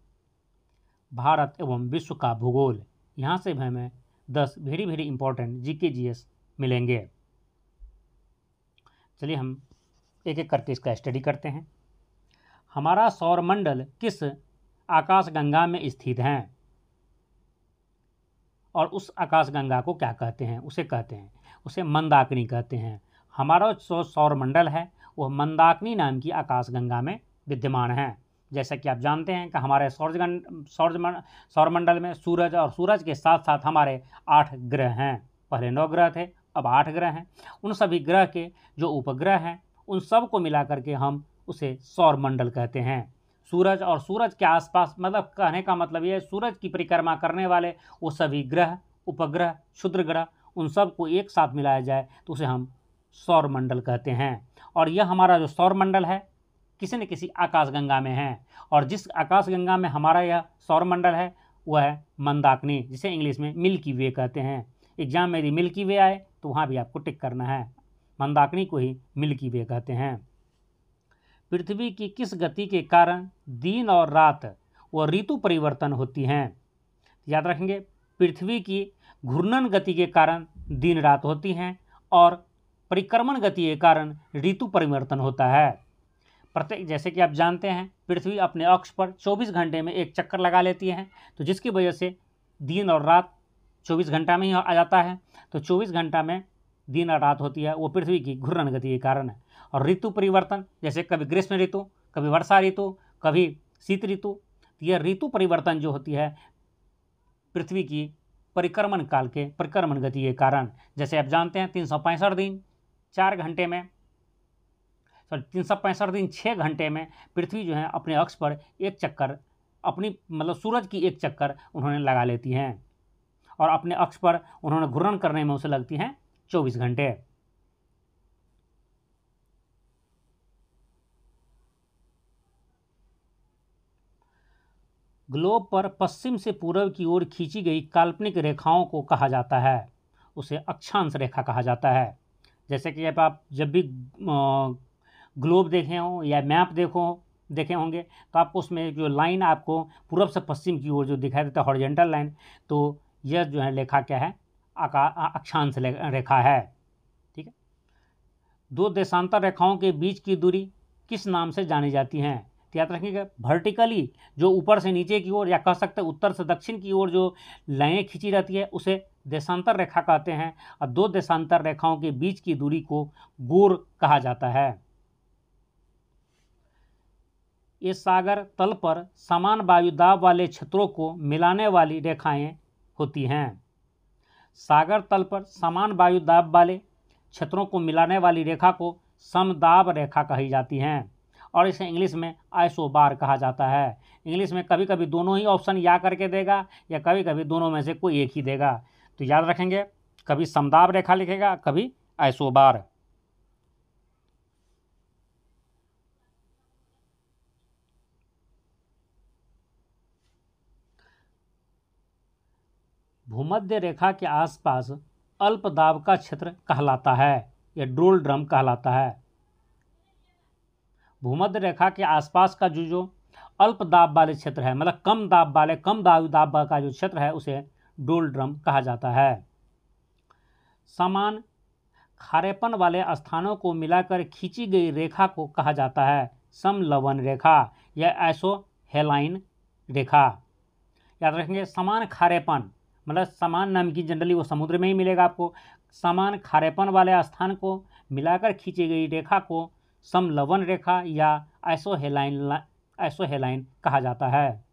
भारत एवं विश्व का भूगोल। यहाँ से भी हमें 10 वेरी इंपॉर्टेंट जीके जीएस मिलेंगे। चलिए हम एक एक करके इसका स्टडी करते हैं। हमारा सौरमंडल किस आकाशगंगा में स्थित है? और उस आकाशगंगा को क्या कहते हैं? उसे मंदाकिनी कहते हैं। हमारा जो सौरमंडल है वह मंदाकिनी नाम की आकाशगंगा में विद्यमान है। जैसा कि आप जानते हैं कि हमारे सौरमंडल में सूरज और सूरज के साथ साथ हमारे 8 ग्रह हैं। पहले 9 ग्रह थे, अब 8 ग्रह हैं। उन सभी ग्रह के जो उपग्रह हैं उन सब को मिला करके हम उसे सौरमंडल कहते हैं। सूरज और सूरज के आसपास, मतलब कहने का मतलब ये है सूरज की परिक्रमा करने वाले वो सभी ग्रह, उपग्रह, क्षुद्र ग्रह, उन सब को एक साथ मिलाया जाए तो उसे हम सौरमंडल कहते हैं। और यह हमारा जो सौरमंडल है किसी न किसी आकाशगंगा में है, और जिस आकाशगंगा में हमारा यह सौरमंडल है वह है मंदाकिनी, जिसे इंग्लिश में मिल्की वे कहते हैं। एग्जाम में यदि मिल्की वे आए तो वहाँ भी आपको टिक करना है, मंदाकिनी को ही मिल्की वे कहते हैं। पृथ्वी की किस गति के कारण दिन और रात व ऋतु परिवर्तन होती हैं? याद रखेंगे, पृथ्वी की घूर्णन गति के कारण दिन रात होती हैं और परिक्रमण गति के कारण ऋतु परिवर्तन होता है। प्रत्येक, जैसे कि आप जानते हैं, पृथ्वी अपने अक्ष पर 24 घंटे में एक चक्कर लगा लेती है, तो जिसकी वजह से दिन और रात 24 घंटा में ही आ जाता है। तो 24 घंटा में दिन और रात होती है, वो पृथ्वी की घूर्णन गति के कारण है। और ऋतु परिवर्तन, जैसे कभी ग्रीष्म ऋतु, कभी वर्षा ऋतु, कभी शीत ऋतु, यह ऋतु परिवर्तन जो होती है पृथ्वी की परिक्रमण काल के परिक्रमण गति के कारण। जैसे आप जानते हैं 365 दिन 4 घंटे में, 365 दिन 6 घंटे में पृथ्वी जो है अपने अक्ष पर एक चक्कर, अपनी मतलब सूरज की एक चक्कर उन्होंने लगा लेती हैं, और अपने अक्ष पर उन्होंने घूर्णन करने में उसे लगती हैं 24 घंटे। ग्लोब पर पश्चिम से पूर्व की ओर खींची गई काल्पनिक रेखाओं को कहा जाता है, उसे अक्षांश रेखा कहा जाता है। जैसे कि आप जब भी ग्लोब देखे हों या मैप देखे होंगे, तो आपको उसमें जो लाइन आपको पूर्व से पश्चिम की ओर जो दिखाई देता है हॉरिजॉन्टल लाइन, तो यह जो है रेखा क्या है, अक्षांश रेखा है। ठीक है। दो देशांतर रेखाओं के बीच की दूरी किस नाम से जानी जाती हैं? तो याद रखिएगा, वर्टिकली जो ऊपर से नीचे की ओर, या कह सकते हैं उत्तर से दक्षिण की ओर जो लाइनें खींची रहती है उसे देशांतर रेखा कहते हैं, और दो देशांतर रेखाओं के बीच की दूरी को गोर कहा जाता है। ये सागर तल पर समान वायुदाब वाले क्षेत्रों को मिलाने वाली रेखाएं होती हैं। सागर तल पर समान वायुदाब वाले क्षेत्रों को मिलाने वाली रेखा को समदाब रेखा कही जाती हैं, और इसे इंग्लिश में आइसोबार कहा जाता है। इंग्लिश में कभी कभी दोनों ही ऑप्शन या करके देगा, या कभी कभी दोनों में से कोई एक ही देगा। तो याद रखेंगे, कभी समदाब रेखा लिखेगा, कभी आइसोबार। भूमध्य रेखा के आसपास अल्प दाब का क्षेत्र कहलाता है, या डोलड्रम कहलाता है। भूमध्य रेखा के आसपास का जो अल्प दाब वाले क्षेत्र है, मतलब कम दाब का जो क्षेत्र है, उसे डोलड्रम कहा जाता है। समान खारेपन वाले स्थानों को मिलाकर खींची गई रेखा को कहा जाता है समलवन रेखा या आइसोहेलाइन रेखा। याद रखेंगे, समान खारेपन मतलब समान नमकीन, जनरली वो समुद्र में ही मिलेगा आपको। समान खारेपन वाले स्थान को मिलाकर खींची गई रेखा को समलवन रेखा या आइसोहेलाइन कहा जाता है।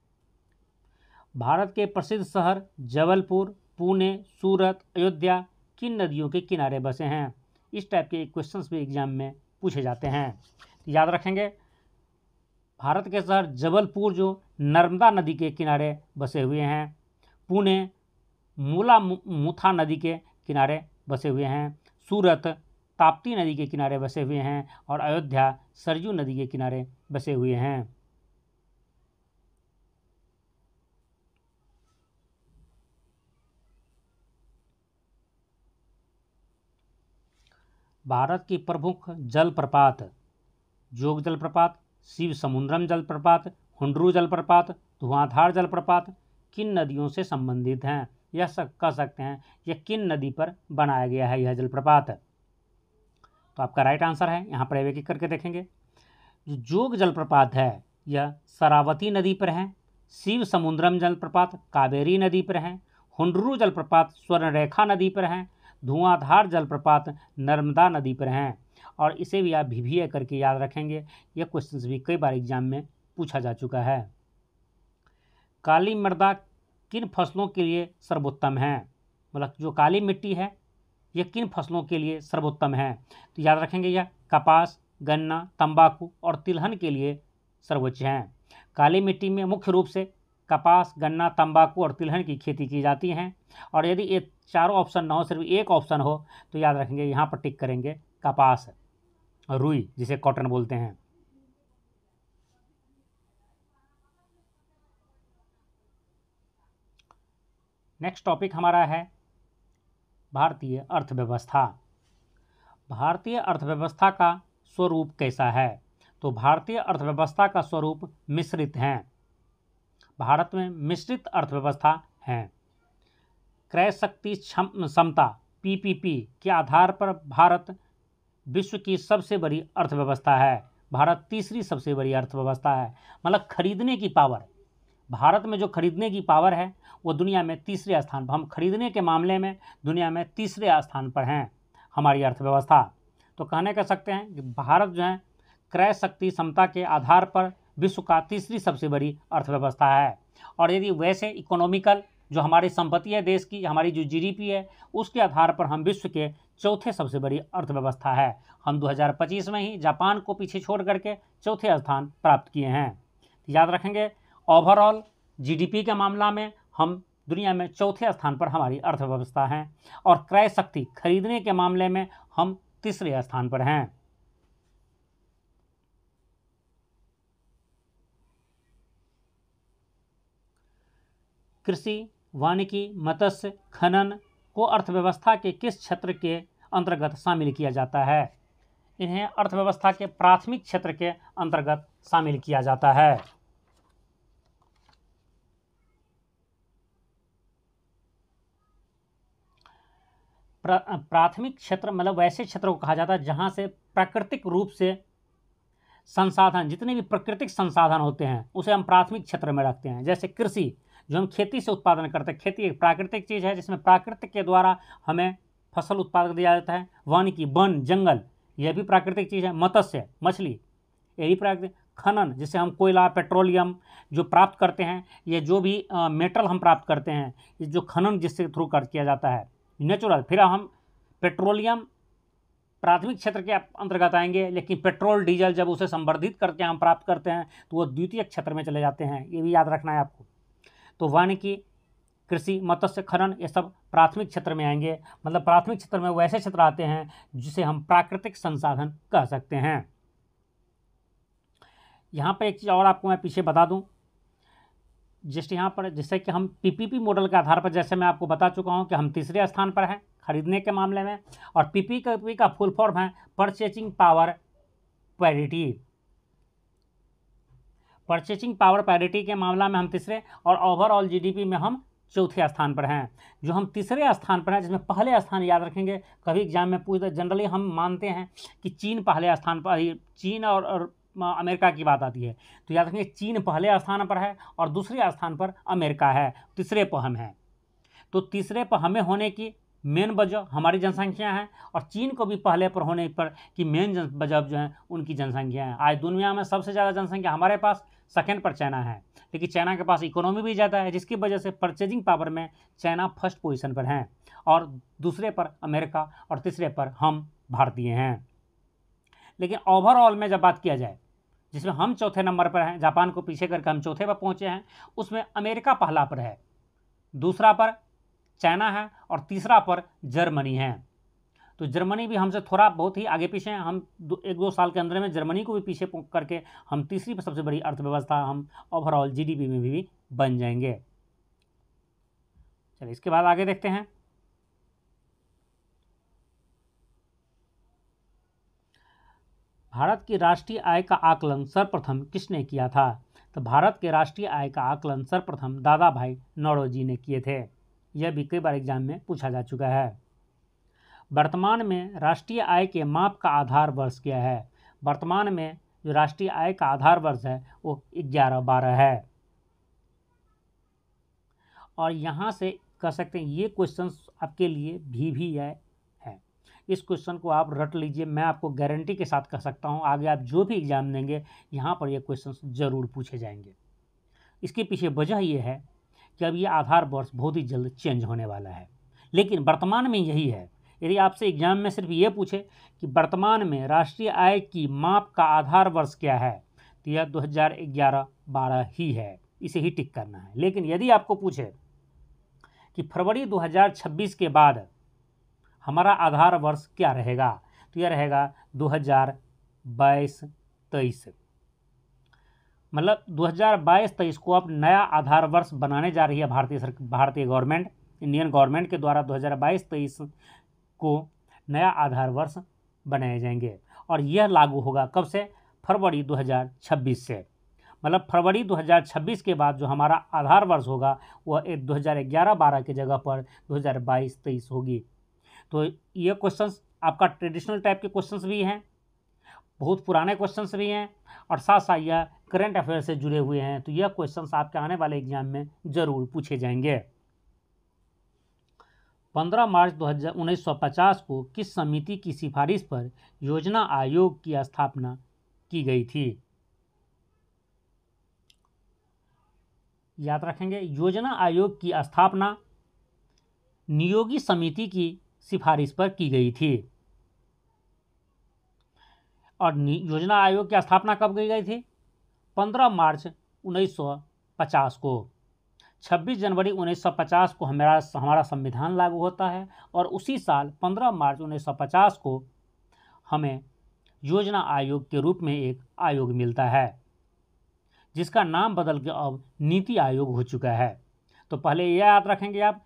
भारत के प्रसिद्ध शहर जबलपुर, पुणे, सूरत, अयोध्या किन नदियों के किनारे बसे हैं? इस टाइप के क्वेश्चंस भी एग्जाम में पूछे जाते हैं। तो याद रखेंगे, भारत के शहर जबलपुर जो नर्मदा नदी के किनारे बसे हुए हैं, पुणे मूला मुथा नदी के किनारे बसे हुए हैं, सूरत ताप्ती नदी के किनारे बसे हुए हैं, और अयोध्या सरयू नदी के किनारे बसे हुए हैं। भारत की प्रमुख जलप्रपात: जोग जलप्रपात, शिव समुद्रम जलप्रपात, हुंड्रू जलप्रपात, धुआंधार जलप्रपात किन नदियों से संबंधित हैं? यह कह सकते हैं यह किन नदी पर बनाया गया है यह जलप्रपात। तो आपका राइट आंसर है, यहाँ पर एक एक करके देखेंगे। जो जोग जलप्रपात है यह शरावती नदी पर है, शिव समुद्रम जलप्रपात कावेरी नदी पर है, हुंड्रू जलप्रपात स्वर्णरेखा नदी पर है, धुआंधार जलप्रपात नर्मदा नदी पर हैं। और इसे भी आप VVA करके याद रखेंगे, यह क्वेश्चंस भी कई बार एग्जाम में पूछा जा चुका है। काली मृदा किन फसलों के लिए सर्वोत्तम है? मतलब जो काली मिट्टी है यह किन फसलों के लिए सर्वोत्तम है? तो याद रखेंगे, यह कपास, गन्ना, तंबाकू और तिलहन के लिए सर्वोच्च हैं। काली मिट्टी में मुख्य रूप से कपास, गन्ना, तंबाकू और तिलहन की खेती की जाती हैं। और यदि ये चारों ऑप्शन ना हो, सिर्फ एक ऑप्शन हो, तो याद रखेंगे यहाँ पर टिक करेंगे कपास, रुई जिसे कॉटन बोलते हैं। नेक्स्ट टॉपिक हमारा है भारतीय अर्थव्यवस्था। भारतीय अर्थव्यवस्था का स्वरूप कैसा है? तो भारतीय अर्थव्यवस्था का स्वरूप मिश्रित है। भारत में मिश्रित अर्थव्यवस्था है। क्रय शक्ति समता पीपीपी के आधार पर भारत विश्व की सबसे बड़ी अर्थव्यवस्था है। भारत तीसरी सबसे बड़ी अर्थव्यवस्था है। मतलब खरीदने की पावर, भारत में जो खरीदने की पावर है वो दुनिया में तीसरे स्थान पर, हम खरीदने के मामले में दुनिया में तीसरे स्थान पर हैं हमारी अर्थव्यवस्था। तो कहने कह सकते हैं कि भारत जो है क्रय शक्ति क्षमता के आधार पर विश्व का तीसरी सबसे बड़ी अर्थव्यवस्था है। और यदि वैसे इकोनॉमिकल जो हमारी संपत्ति है देश की, हमारी जो जीडीपी है, उसके आधार पर हम विश्व के चौथे सबसे बड़ी अर्थव्यवस्था है। हम 2025 में ही जापान को पीछे छोड़ करके चौथे स्थान प्राप्त किए हैं। याद रखेंगे, ओवरऑल जीडीपी के मामला में हम दुनिया में चौथे स्थान पर हमारी अर्थव्यवस्था है, और क्रय शक्ति खरीदने के मामले में हम तीसरे स्थान पर हैं। कृषि, वानिकी, मत्स्य, खनन को अर्थव्यवस्था के किस क्षेत्र के अंतर्गत शामिल किया जाता है? इन्हें अर्थव्यवस्था के प्राथमिक क्षेत्र के अंतर्गत शामिल किया जाता है। प्राथमिक क्षेत्र मतलब वैसे क्षेत्र को कहा जाता है जहां से प्राकृतिक रूप से संसाधन, जितने भी प्राकृतिक संसाधन होते हैं उसे हम प्राथमिक क्षेत्र में रखते हैं। जैसे कृषि, जो हम खेती से उत्पादन करते हैं, खेती एक प्राकृतिक चीज़ है जिसमें प्राकृतिक के द्वारा हमें फसल उत्पादन दिया जाता है। वानिकी, वन जंगल, यह भी प्राकृतिक चीज़ है। मत्स्य, मछली, यही प्राकृतिक। खनन, जिससे हम कोयला, पेट्रोलियम जो प्राप्त करते हैं, ये जो भी मेटल हम प्राप्त करते हैं, ये जो खनन जिससे थ्रू किया जाता है, नेचुरल। फिर हम पेट्रोलियम प्राथमिक क्षेत्र के अंतर्गत आएंगे, लेकिन पेट्रोल डीजल जब उसे संवर्धित करके हम प्राप्त करते हैं तो वो द्वितीय क्षेत्र में चले जाते हैं। ये भी याद रखना है आपको। तो वानिकी, कृषि, मत्स्य, खनन, ये सब प्राथमिक क्षेत्र में आएंगे। मतलब प्राथमिक क्षेत्र में वैसे क्षेत्र आते हैं जिसे हम प्राकृतिक संसाधन कह सकते हैं। यहाँ पर एक चीज़ और आपको मैं पीछे बता दूँ, जस्ट यहाँ पर, जिससे कि हम पीपीपी मॉडल के आधार पर, जैसे मैं आपको बता चुका हूँ कि हम तीसरे स्थान पर हैं खरीदने के मामले में, और पीपीपी का फुल फॉर्म है purchasing power parity. Purchasing power parity के मामला में हम तीसरे, और ओवरऑल जीडीपी में हम चौथे स्थान पर हैं। जो हम तीसरे स्थान पर हैं, जिसमें पहले स्थान याद रखेंगे, कभी एग्जाम में पूछते, जनरली हम मानते हैं कि चीन पहले स्थान पर, चीन और अमेरिका की बात आती है तो याद रखेंगे चीन पहले स्थान पर है और दूसरे स्थान पर अमेरिका है, तीसरे पर हम हैं। तो तीसरे पर हमें होने की मेन वजह हमारी जनसंख्या है, और चीन को भी पहले पर होने पर की मेन वजह जो है उनकी जनसंख्या है। आज दुनिया में सबसे ज़्यादा जनसंख्या हमारे पास, सेकंड पर चाइना है, लेकिन चाइना के पास इकोनॉमी भी ज़्यादा है, जिसकी वजह से परचेजिंग पावर में चाइना फर्स्ट पोजीशन पर हैं, और दूसरे पर अमेरिका, और तीसरे पर हम भारतीय हैं। लेकिन ओवरऑल में जब बात किया जाए, जिसमें हम चौथे नंबर पर हैं, जापान को पीछे करके हम चौथे पर पहुँचे हैं, उसमें अमेरिका पहला पर है, दूसरा पर चाइना है, और तीसरा पर जर्मनी है। तो जर्मनी भी हमसे थोड़ा बहुत ही आगे पीछे हैं। हम 1-2 साल के अंदर में जर्मनी को भी पीछे करके हम तीसरी पर सबसे बड़ी अर्थव्यवस्था हम ओवरऑल जीडीपी में भी बन जाएंगे। चलिए इसके बाद आगे देखते हैं। भारत की राष्ट्रीय आय का आकलन सर्वप्रथम किसने किया था? तो भारत के राष्ट्रीय आय का आकलन सर्वप्रथम दादा भाई नौरोजी ने किए थे। यह भी कई बार एग्जाम में पूछा जा चुका है। वर्तमान में राष्ट्रीय आय के माप का आधार वर्ष क्या है? वर्तमान में जो राष्ट्रीय आय का आधार वर्ष है वो 11-12 है। और यहाँ से कह सकते हैं ये क्वेश्चन आपके लिए भी है। इस क्वेश्चन को आप रट लीजिए, मैं आपको गारंटी के साथ कह सकता हूँ आगे आप जो भी एग्जाम देंगे यहाँ पर ये क्वेश्चन ज़रूर पूछे जाएंगे। इसके पीछे वजह ये है कि अब ये आधार वर्ष बहुत ही जल्द चेंज होने वाला है, लेकिन वर्तमान में यही है। यदि आपसे एग्जाम में सिर्फ ये पूछे कि वर्तमान में राष्ट्रीय आय की माप का आधार वर्ष क्या है, तो यह 2011-12 ही है, इसे ही टिक करना है। लेकिन यदि आपको पूछे कि फरवरी 2026 के बाद हमारा आधार वर्ष क्या रहेगा, तो यह रहेगा 2022-23। मतलब 2022-23 को अब नया आधार वर्ष बनाने जा रही है भारतीय गवर्नमेंट, इंडियन गवर्नमेंट के द्वारा 2022-23 को नया आधार वर्ष बनाए जाएंगे। और यह लागू होगा कब से? फरवरी 2026 से। मतलब फरवरी 2026 के बाद जो हमारा आधार वर्ष होगा वह 2011-12 की जगह पर 2022-23 होगी। तो ये क्वेश्चंस आपका ट्रेडिशनल टाइप के क्वेश्चंस भी हैं, बहुत पुराने क्वेश्चंस भी हैं, और साथ साथ यह करंट अफेयर से जुड़े हुए हैं। तो यह क्वेश्चंस आपके आने वाले एग्जाम में जरूर पूछे जाएंगे। 15 मार्च 1950 को किस समिति की सिफारिश पर योजना आयोग की स्थापना की गई थी? याद रखेंगे, योजना आयोग की स्थापना नियोगी समिति की सिफारिश पर की गई थी। और योजना आयोग की स्थापना कब की गई थी? 15 मार्च 1950 को। 26 जनवरी 1950 को हमारा संविधान लागू होता है, और उसी साल 15 मार्च 1950 को हमें योजना आयोग के रूप में एक आयोग मिलता है, जिसका नाम बदल के अब नीति आयोग हो चुका है। तो पहले यह याद रखेंगे आप,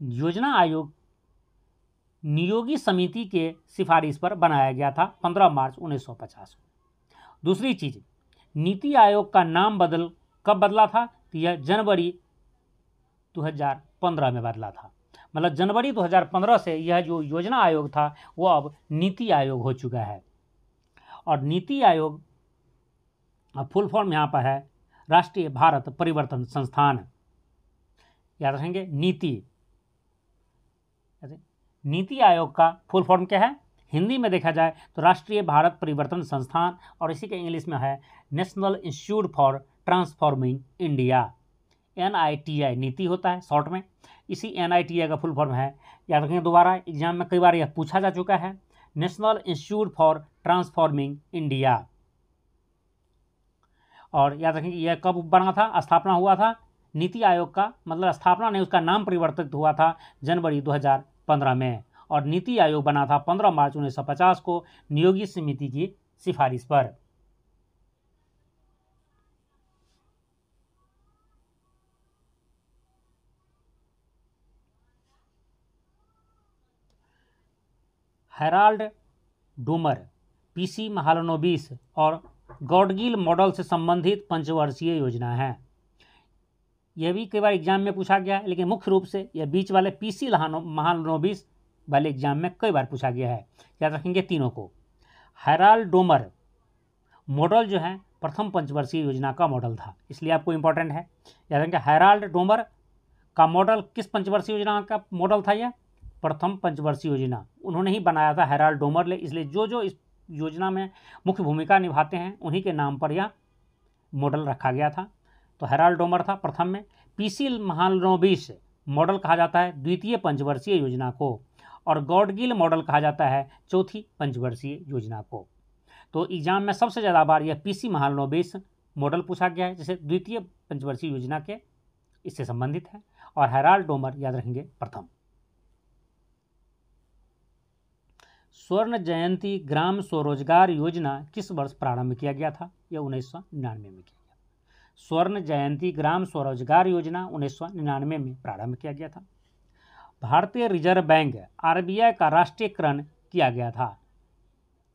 योजना आयोग नियोगी समिति के सिफारिश पर बनाया गया था 15 मार्च 1950 को। दूसरी चीज़, नीति आयोग का नाम कब बदला था? तो यह जनवरी 2015 में बदला था। मतलब जनवरी 2015 से यह जो योजना आयोग था वो अब नीति आयोग हो चुका है। और नीति आयोग फुल फॉर्म यहाँ पर है राष्ट्रीय भारत परिवर्तन संस्थान। याद रखेंगे, नीति आयोग का फुल फॉर्म क्या है? हिंदी में देखा जाए तो राष्ट्रीय भारत परिवर्तन संस्थान, और इसी के इंग्लिश में है national institute for transforming India. NITI नीति होता है शॉर्ट में, इसी NITI का फुल फॉर्म है। याद रखेंगे, दोबारा एग्जाम में कई बार यह पूछा जा चुका है, national institute for transforming India. और याद रखेंगे यह कब बना था, स्थापना हुआ था नीति आयोग का, मतलब स्थापना नहीं, उसका नाम परिवर्तित हुआ था जनवरी 2015 में। और नीति आयोग बना था 15 मार्च 1950 को नियोगी समिति की सिफारिश पर। हेराल्ड डोमर, PC महालनोबिस और गॉडगिल मॉडल से संबंधित पंचवर्षीय योजना है। यह भी कई बार एग्जाम में पूछा गया है, लेकिन मुख्य रूप से यह बीच वाले PC महालनोबिस वाले एग्जाम में कई बार पूछा गया है। याद रखेंगे तीनों को। हेराल्ड डोमर मॉडल जो है प्रथम पंचवर्षीय योजना का मॉडल था, इसलिए आपको इंपॉर्टेंट है। याद रखेंगे, हेराल्ड डोमर का मॉडल किस पंचवर्षीय योजना का मॉडल था? यह प्रथम पंचवर्षीय योजना उन्होंने ही बनाया था, हेराल्ड डोमर ले। इसलिए जो जो इस योजना में मुख्य भूमिका निभाते हैं उन्हीं के नाम पर यह मॉडल रखा गया था। तो हेराल्ड डोमर था प्रथम में। PC महालनोबिस मॉडल कहा जाता है द्वितीय पंचवर्षीय योजना को, और गॉडगिल मॉडल कहा जाता है चौथी पंचवर्षीय योजना को। तो एग्जाम में सबसे ज़्यादा बार यह PC महालनोबिस मॉडल पूछा गया है, जैसे द्वितीय पंचवर्षीय योजना के इससे संबंधित है, और हेराल्ड डोमर याद रखेंगे प्रथम। स्वर्ण जयंती ग्राम स्वरोजगार योजना किस वर्ष प्रारंभ किया गया था? यह 1999 में किया गया। स्वर्ण जयंती ग्राम स्वरोजगार योजना 1999 में प्रारंभ किया गया था। भारतीय रिजर्व बैंक RBI का राष्ट्रीयकरण किया गया था।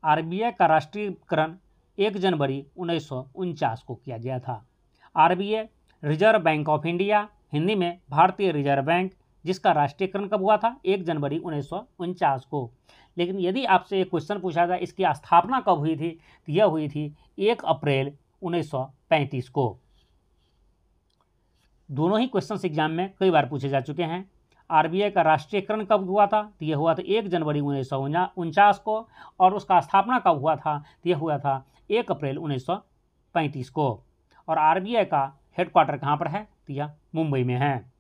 RBI का राष्ट्रीयकरण 1 जनवरी 1949 को किया गया था। RBI reserve bank of India, Hindi में भारतीय रिजर्व बैंक, जिसका राष्ट्रीयकरण कब हुआ था? 1 जनवरी 1949 को। लेकिन यदि आपसे एक क्वेश्चन पूछा जाए इसकी स्थापना कब हुई थी, तो यह हुई थी 1 अप्रैल 1935 को। दोनों ही क्वेश्चंस एग्जाम में कई बार पूछे जा चुके हैं। RBI का राष्ट्रीयकरण कब हुआ था? तो यह हुआ था 1 जनवरी 1949 को, और उसका स्थापना कब हुआ था? तो यह हुआ था 1 अप्रैल 1935 को। और RBI का हेडक्वार्टर कहाँ पर है? तो यह मुंबई में है।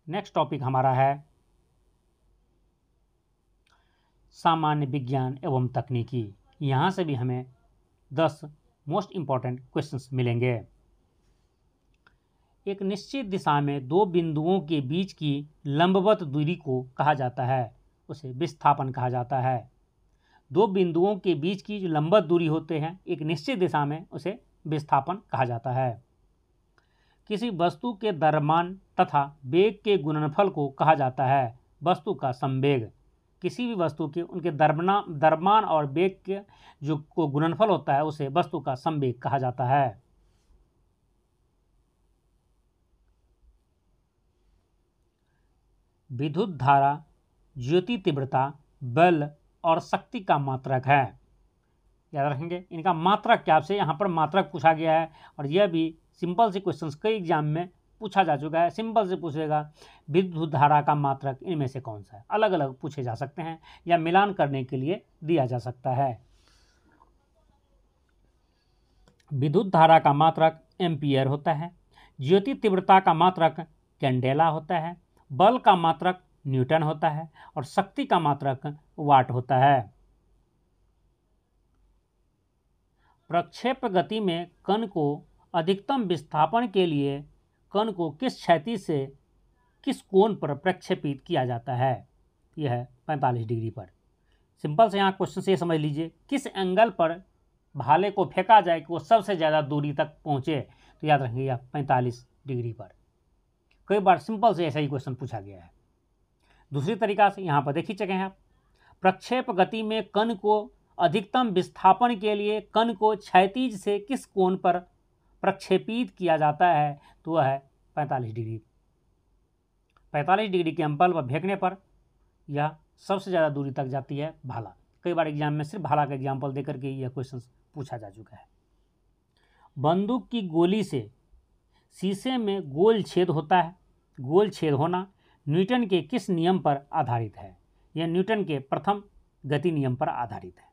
नेक्स्ट टॉपिक हमारा है सामान्य विज्ञान एवं तकनीकी। यहाँ से भी हमें 10 मोस्ट इम्पॉर्टेंट क्वेश्चंस मिलेंगे। एक निश्चित दिशा में दो बिंदुओं के बीच की लंबवत दूरी को कहा जाता है, उसे विस्थापन कहा जाता है। दो बिंदुओं के बीच की जो लंबवत दूरी होते हैं एक निश्चित दिशा में, उसे विस्थापन कहा जाता है। किसी वस्तु के द्रव्यमान तथा वेग के गुणनफल को कहा जाता है वस्तु का संवेग। किसी भी वस्तु के उनके द्रव्यमान और वेग के जो को गुणनफल होता है उसे वस्तु का संवेग कहा जाता है। विद्युत धारा, ज्योति तीव्रता, बल और शक्ति का मात्रक है। याद रखेंगे इनका मात्रक क्या, आपसे यहाँ पर मात्रक पूछा गया है और यह भी सिंपल से क्वेश्चंस कई एग्जाम में पूछा जा चुका है। सिंपल से पूछेगा विद्युत धारा का मात्रक इनमें से कौन सा है, अलग अलग पूछे जा सकते हैं या मिलान करने के लिए दिया जा सकता है। विद्युत धारा का मात्रक एम्पियर होता है, ज्योति तीव्रता का मात्रक कैंडेला होता है, बल का मात्रक न्यूटन होता है और शक्ति का मात्रक वाट होता है। प्रक्षेप गति में कण को अधिकतम विस्थापन के लिए कण को किस क्षैतिज से किस कोण पर प्रक्षेपित किया जाता है, यह है 45 डिग्री पर। सिंपल से यहाँ क्वेश्चन से समझ लीजिए किस एंगल पर भाले को फेंका जाए कि वो सबसे ज़्यादा दूरी तक पहुँचे, तो याद रखेंगे यह 45 डिग्री पर। कई बार सिंपल से ऐसा ही क्वेश्चन पूछा गया है। दूसरी तरीका से यहाँ पर देख ही चुके हैं आप, प्रक्षेप गति में कण को अधिकतम विस्थापन के लिए कण को क्षैतिज से किस कोण पर प्रक्षेपित किया जाता है, तो वह है 45 डिग्री। 45 डिग्री के एंगल पर फेंकने पर यह सबसे ज़्यादा दूरी तक जाती है भाला। कई बार एग्जाम में सिर्फ भाला का एग्जाम्पल देकर के यह क्वेश्चन पूछा जा चुका है। बंदूक की गोली से शीशे में गोल छेद होता है। गोल छेद होना न्यूटन के किस नियम पर आधारित है, यह न्यूटन के प्रथम गति नियम पर आधारित है।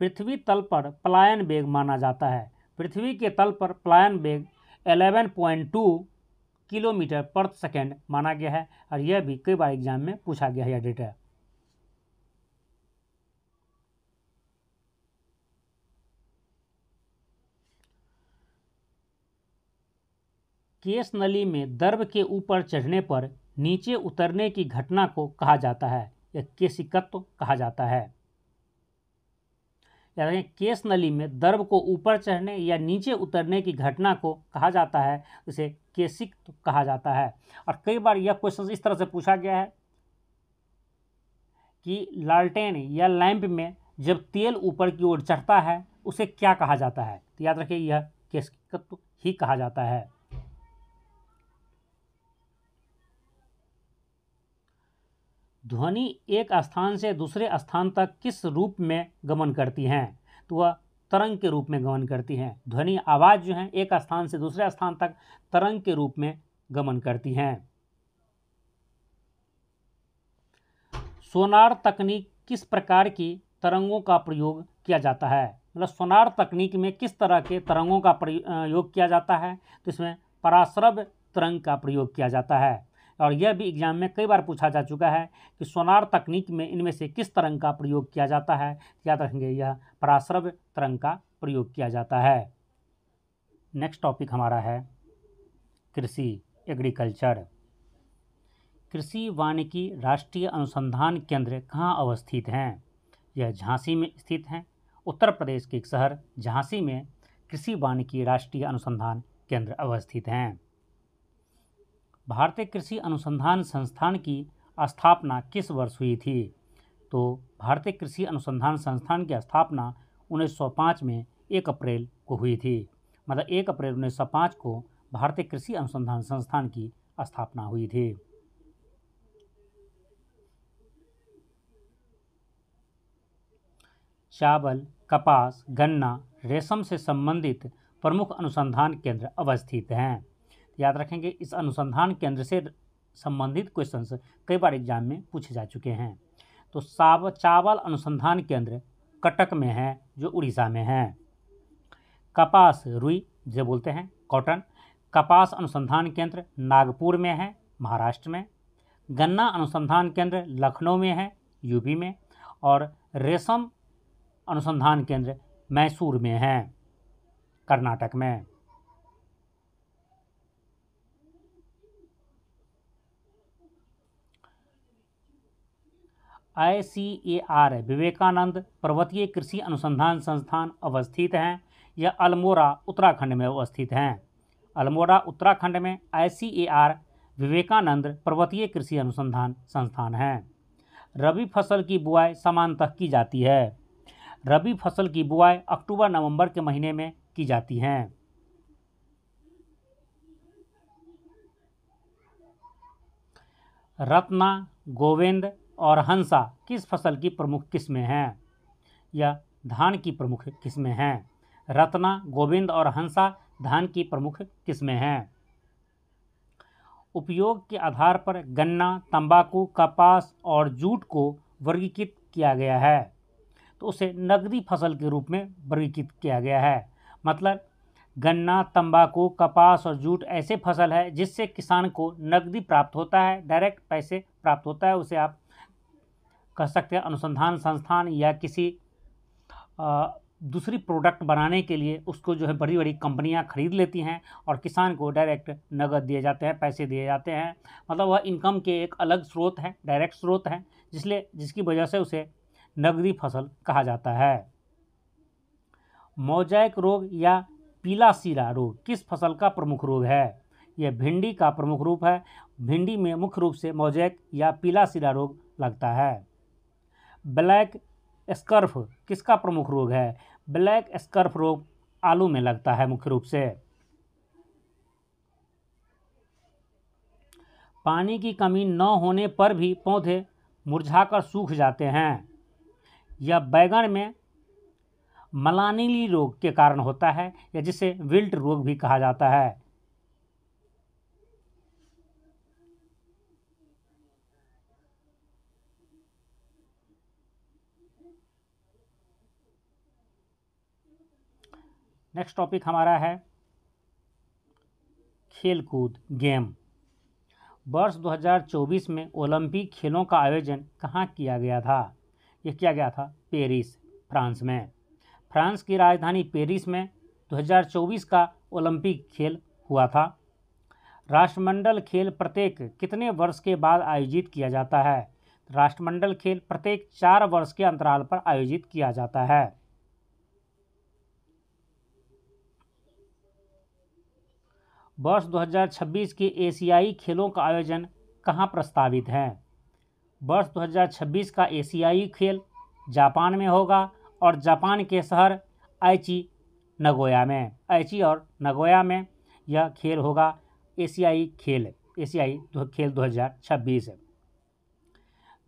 पृथ्वी तल पर पलायन वेग माना जाता है। पृथ्वी के तल पर पलायन वेग 11.2 किलोमीटर पर सेकेंड माना गया है और यह भी कई बार एग्जाम में पूछा गया है यह डेटा। केश नली में दर्भ के ऊपर चढ़ने पर नीचे उतरने की घटना को कहा जाता है, यह केशिकत्व कहा जाता है। याद रखें केश नली में दर्भ को ऊपर चढ़ने या नीचे उतरने की घटना को कहा जाता है, इसे केशिकत्व कहा जाता है। और कई बार यह क्वेश्चन इस तरह से पूछा गया है कि लालटेन या लैंप में जब तेल ऊपर की ओर चढ़ता है उसे क्या कहा जाता है, तो याद रखिए यह केशिकत्व ही कहा जाता है। ध्वनि एक स्थान से दूसरे स्थान तक किस रूप में गमन करती हैं, तो वह तरंग के रूप में गमन करती हैं। ध्वनि आवाज़ जो है एक स्थान से दूसरे स्थान तक तरंग के रूप में गमन करती हैं। सोनार तकनीक किस प्रकार की तरंगों का प्रयोग किया जाता है, मतलब सोनार तकनीक में किस तरह के तरंगों का प्रयोग किया जाता है, तो इसमें पराश्रव्य तरंग का प्रयोग किया जाता है। और यह भी एग्जाम में कई बार पूछा जा चुका है कि सोनार तकनीक में इनमें से किस तरंग का प्रयोग किया जाता है, याद रखेंगे यह पराश्रव्य तरंग का प्रयोग किया जाता है। नेक्स्ट टॉपिक हमारा है कृषि, एग्रीकल्चर। कृषि वानिकी राष्ट्रीय अनुसंधान केंद्र कहाँ अवस्थित हैं, यह झांसी में स्थित हैं। उत्तर प्रदेश के एक शहर झांसी में कृषि वानिकी राष्ट्रीय अनुसंधान केंद्र अवस्थित हैं। भारतीय कृषि अनुसंधान संस्थान की स्थापना किस वर्ष हुई थी, तो भारतीय कृषि अनुसंधान संस्थान की स्थापना 1905 में 1 अप्रैल को हुई थी। मतलब 1 अप्रैल 1905 को भारतीय कृषि अनुसंधान संस्थान की स्थापना हुई थी। चावल, कपास, गन्ना, रेशम से संबंधित प्रमुख अनुसंधान केंद्र अवस्थित हैं। याद रखेंगे इस अनुसंधान केंद्र से संबंधित क्वेश्चंस कई बार एग्जाम में पूछे जा चुके हैं। तो चावल अनुसंधान केंद्र कटक में है जो उड़ीसा में है। कपास, रुई जिसे बोलते हैं कॉटन, कपास अनुसंधान केंद्र नागपुर में है महाराष्ट्र में। गन्ना अनुसंधान केंद्र लखनऊ में है यूपी में। और रेशम अनुसंधान केंद्र मैसूर में है कर्नाटक में। ICAR विवेकानंद पर्वतीय कृषि अनुसंधान संस्थान अवस्थित हैं। यह अल्मोड़ा उत्तराखंड में अवस्थित हैं। अल्मोड़ा उत्तराखंड में ICAR विवेकानंद पर्वतीय कृषि अनुसंधान संस्थान है। रबी फसल की बुआई सामान्यतः की जाती है। रबी फसल की बुआई अक्टूबर नवंबर के महीने में की जाती है। रत्ना, गोविंद और हंसा किस फसल की प्रमुख किस्में हैं? यह धान की प्रमुख किस्में हैं। रत्ना, गोविंद और हंसा धान की प्रमुख किस्में हैं। उपयोग के आधार पर गन्ना, तंबाकू, कपास और जूट को वर्गीकृत किया गया है, तो उसे नकदी फसल के रूप में वर्गीकृत किया गया है। मतलब गन्ना, तंबाकू, कपास और जूट ऐसे फसल है जिससे किसान को नकदी प्राप्त होता है, डायरेक्ट पैसे प्राप्त होता है। उसे आप कह सकते हैं अनुसंधान संस्थान या किसी दूसरी प्रोडक्ट बनाने के लिए उसको जो है बड़ी बड़ी कंपनियां खरीद लेती हैं और किसान को डायरेक्ट नगद दिए जाते हैं, पैसे दिए जाते हैं। मतलब वह इनकम के एक अलग स्रोत है, डायरेक्ट स्रोत है, जिसकी वजह से उसे नगदी फसल कहा जाता है। मोज़ेक रोग या पीला सीरा रोग किस फसल का प्रमुख रोग है? यह भिंडी का प्रमुख रूप है। भिंडी में मुख्य रूप से मोज़ेक या पीला सीरा रोग लगता है। ब्लैक स्कर्फ किसका प्रमुख रोग है? ब्लैक स्कर्फ रोग आलू में लगता है मुख्य रूप से। पानी की कमी न होने पर भी पौधे मुरझाकर सूख जाते हैं। यह बैगन में मलानिली रोग के कारण होता है, या जिसे विल्ट रोग भी कहा जाता है। नेक्स्ट टॉपिक हमारा है खेलकूद, गेम। वर्ष 2024 में ओलंपिक खेलों का आयोजन कहाँ किया गया था? यह किया गया था पेरिस, फ्रांस में। फ्रांस की राजधानी पेरिस में 2024 का ओलंपिक खेल हुआ था। राष्ट्रमंडल खेल प्रत्येक कितने वर्ष के बाद आयोजित किया जाता है? राष्ट्रमंडल खेल प्रत्येक 4 वर्ष के अंतराल पर आयोजित किया जाता है। वर्ष 2026 के एशियाई खेलों का आयोजन कहाँ प्रस्तावित है? वर्ष 2026 का एशियाई खेल जापान में होगा और जापान के शहर आइची और नगोया में यह खेल होगा। एशियाई खेल 2026।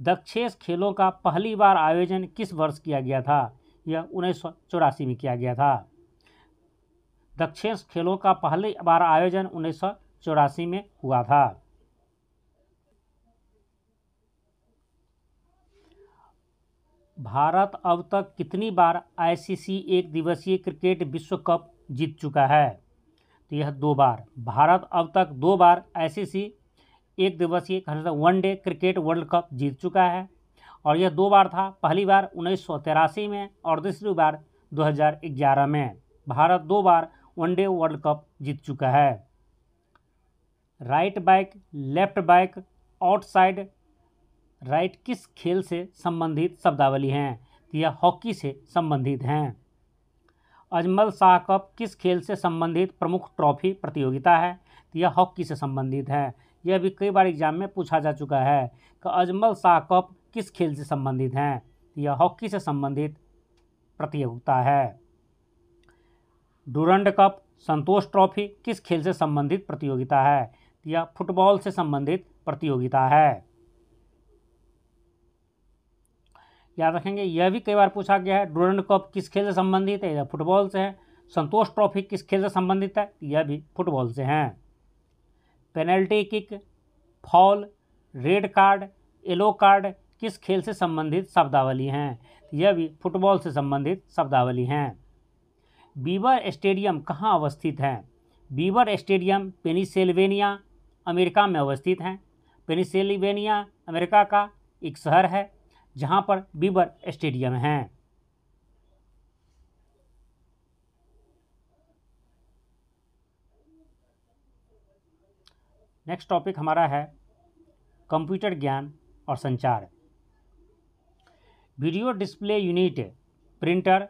दक्षेस खेलों का पहली बार आयोजन किस वर्ष किया गया था? यह 1984 में किया गया था। दक्षेस खेलों का पहली बार आयोजन 1984 में हुआ था। भारत अब तक कितनी बार आईसीसी एक दिवसीय क्रिकेट विश्व कप जीत चुका है? तो यह 2 बार। भारत अब तक 2 बार आईसीसी एक दिवसीय वनडे क्रिकेट वर्ल्ड कप जीत चुका है, और यह 2 बार था। पहली बार 1983 में और दूसरी बार 2011 में। भारत 2 बार वनडे वर्ल्ड कप जीत चुका है। Right back, left back, outside right किस खेल से संबंधित शब्दावली हैं? यह हॉकी से संबंधित हैं। अजमल शाह कप किस खेल से संबंधित प्रमुख ट्रॉफी प्रतियोगिता है? यह हॉकी से संबंधित है। यह भी कई बार एग्जाम में पूछा जा चुका है कि अजमल शाह कप किस खेल से संबंधित हैं? यह हॉकी से संबंधित प्रतियोगिता है। डूरंड कप, संतोष ट्रॉफी किस खेल से संबंधित प्रतियोगिता है? यह फुटबॉल से संबंधित प्रतियोगिता है। याद रखेंगे, यह भी कई बार पूछा गया है। डूरंड कप किस खेल से संबंधित है? यह फुटबॉल से है। संतोष ट्रॉफी किस खेल से संबंधित है? यह भी फुटबॉल से हैं। Penalty kick, fall, red card, yellow card किस खेल से संबंधित शब्दावली हैं? यह भी फुटबॉल से संबंधित शब्दावली हैं। बीबर स्टेडियम कहाँ अवस्थित है? बीबर स्टेडियम पेनिसिल्वेनिया, अमेरिका में अवस्थित है। पेनिसिल्वेनिया अमेरिका का एक शहर है जहाँ पर बीबर स्टेडियम है। नेक्स्ट टॉपिक हमारा है कंप्यूटर ज्ञान और संचार। Video display unit, printer,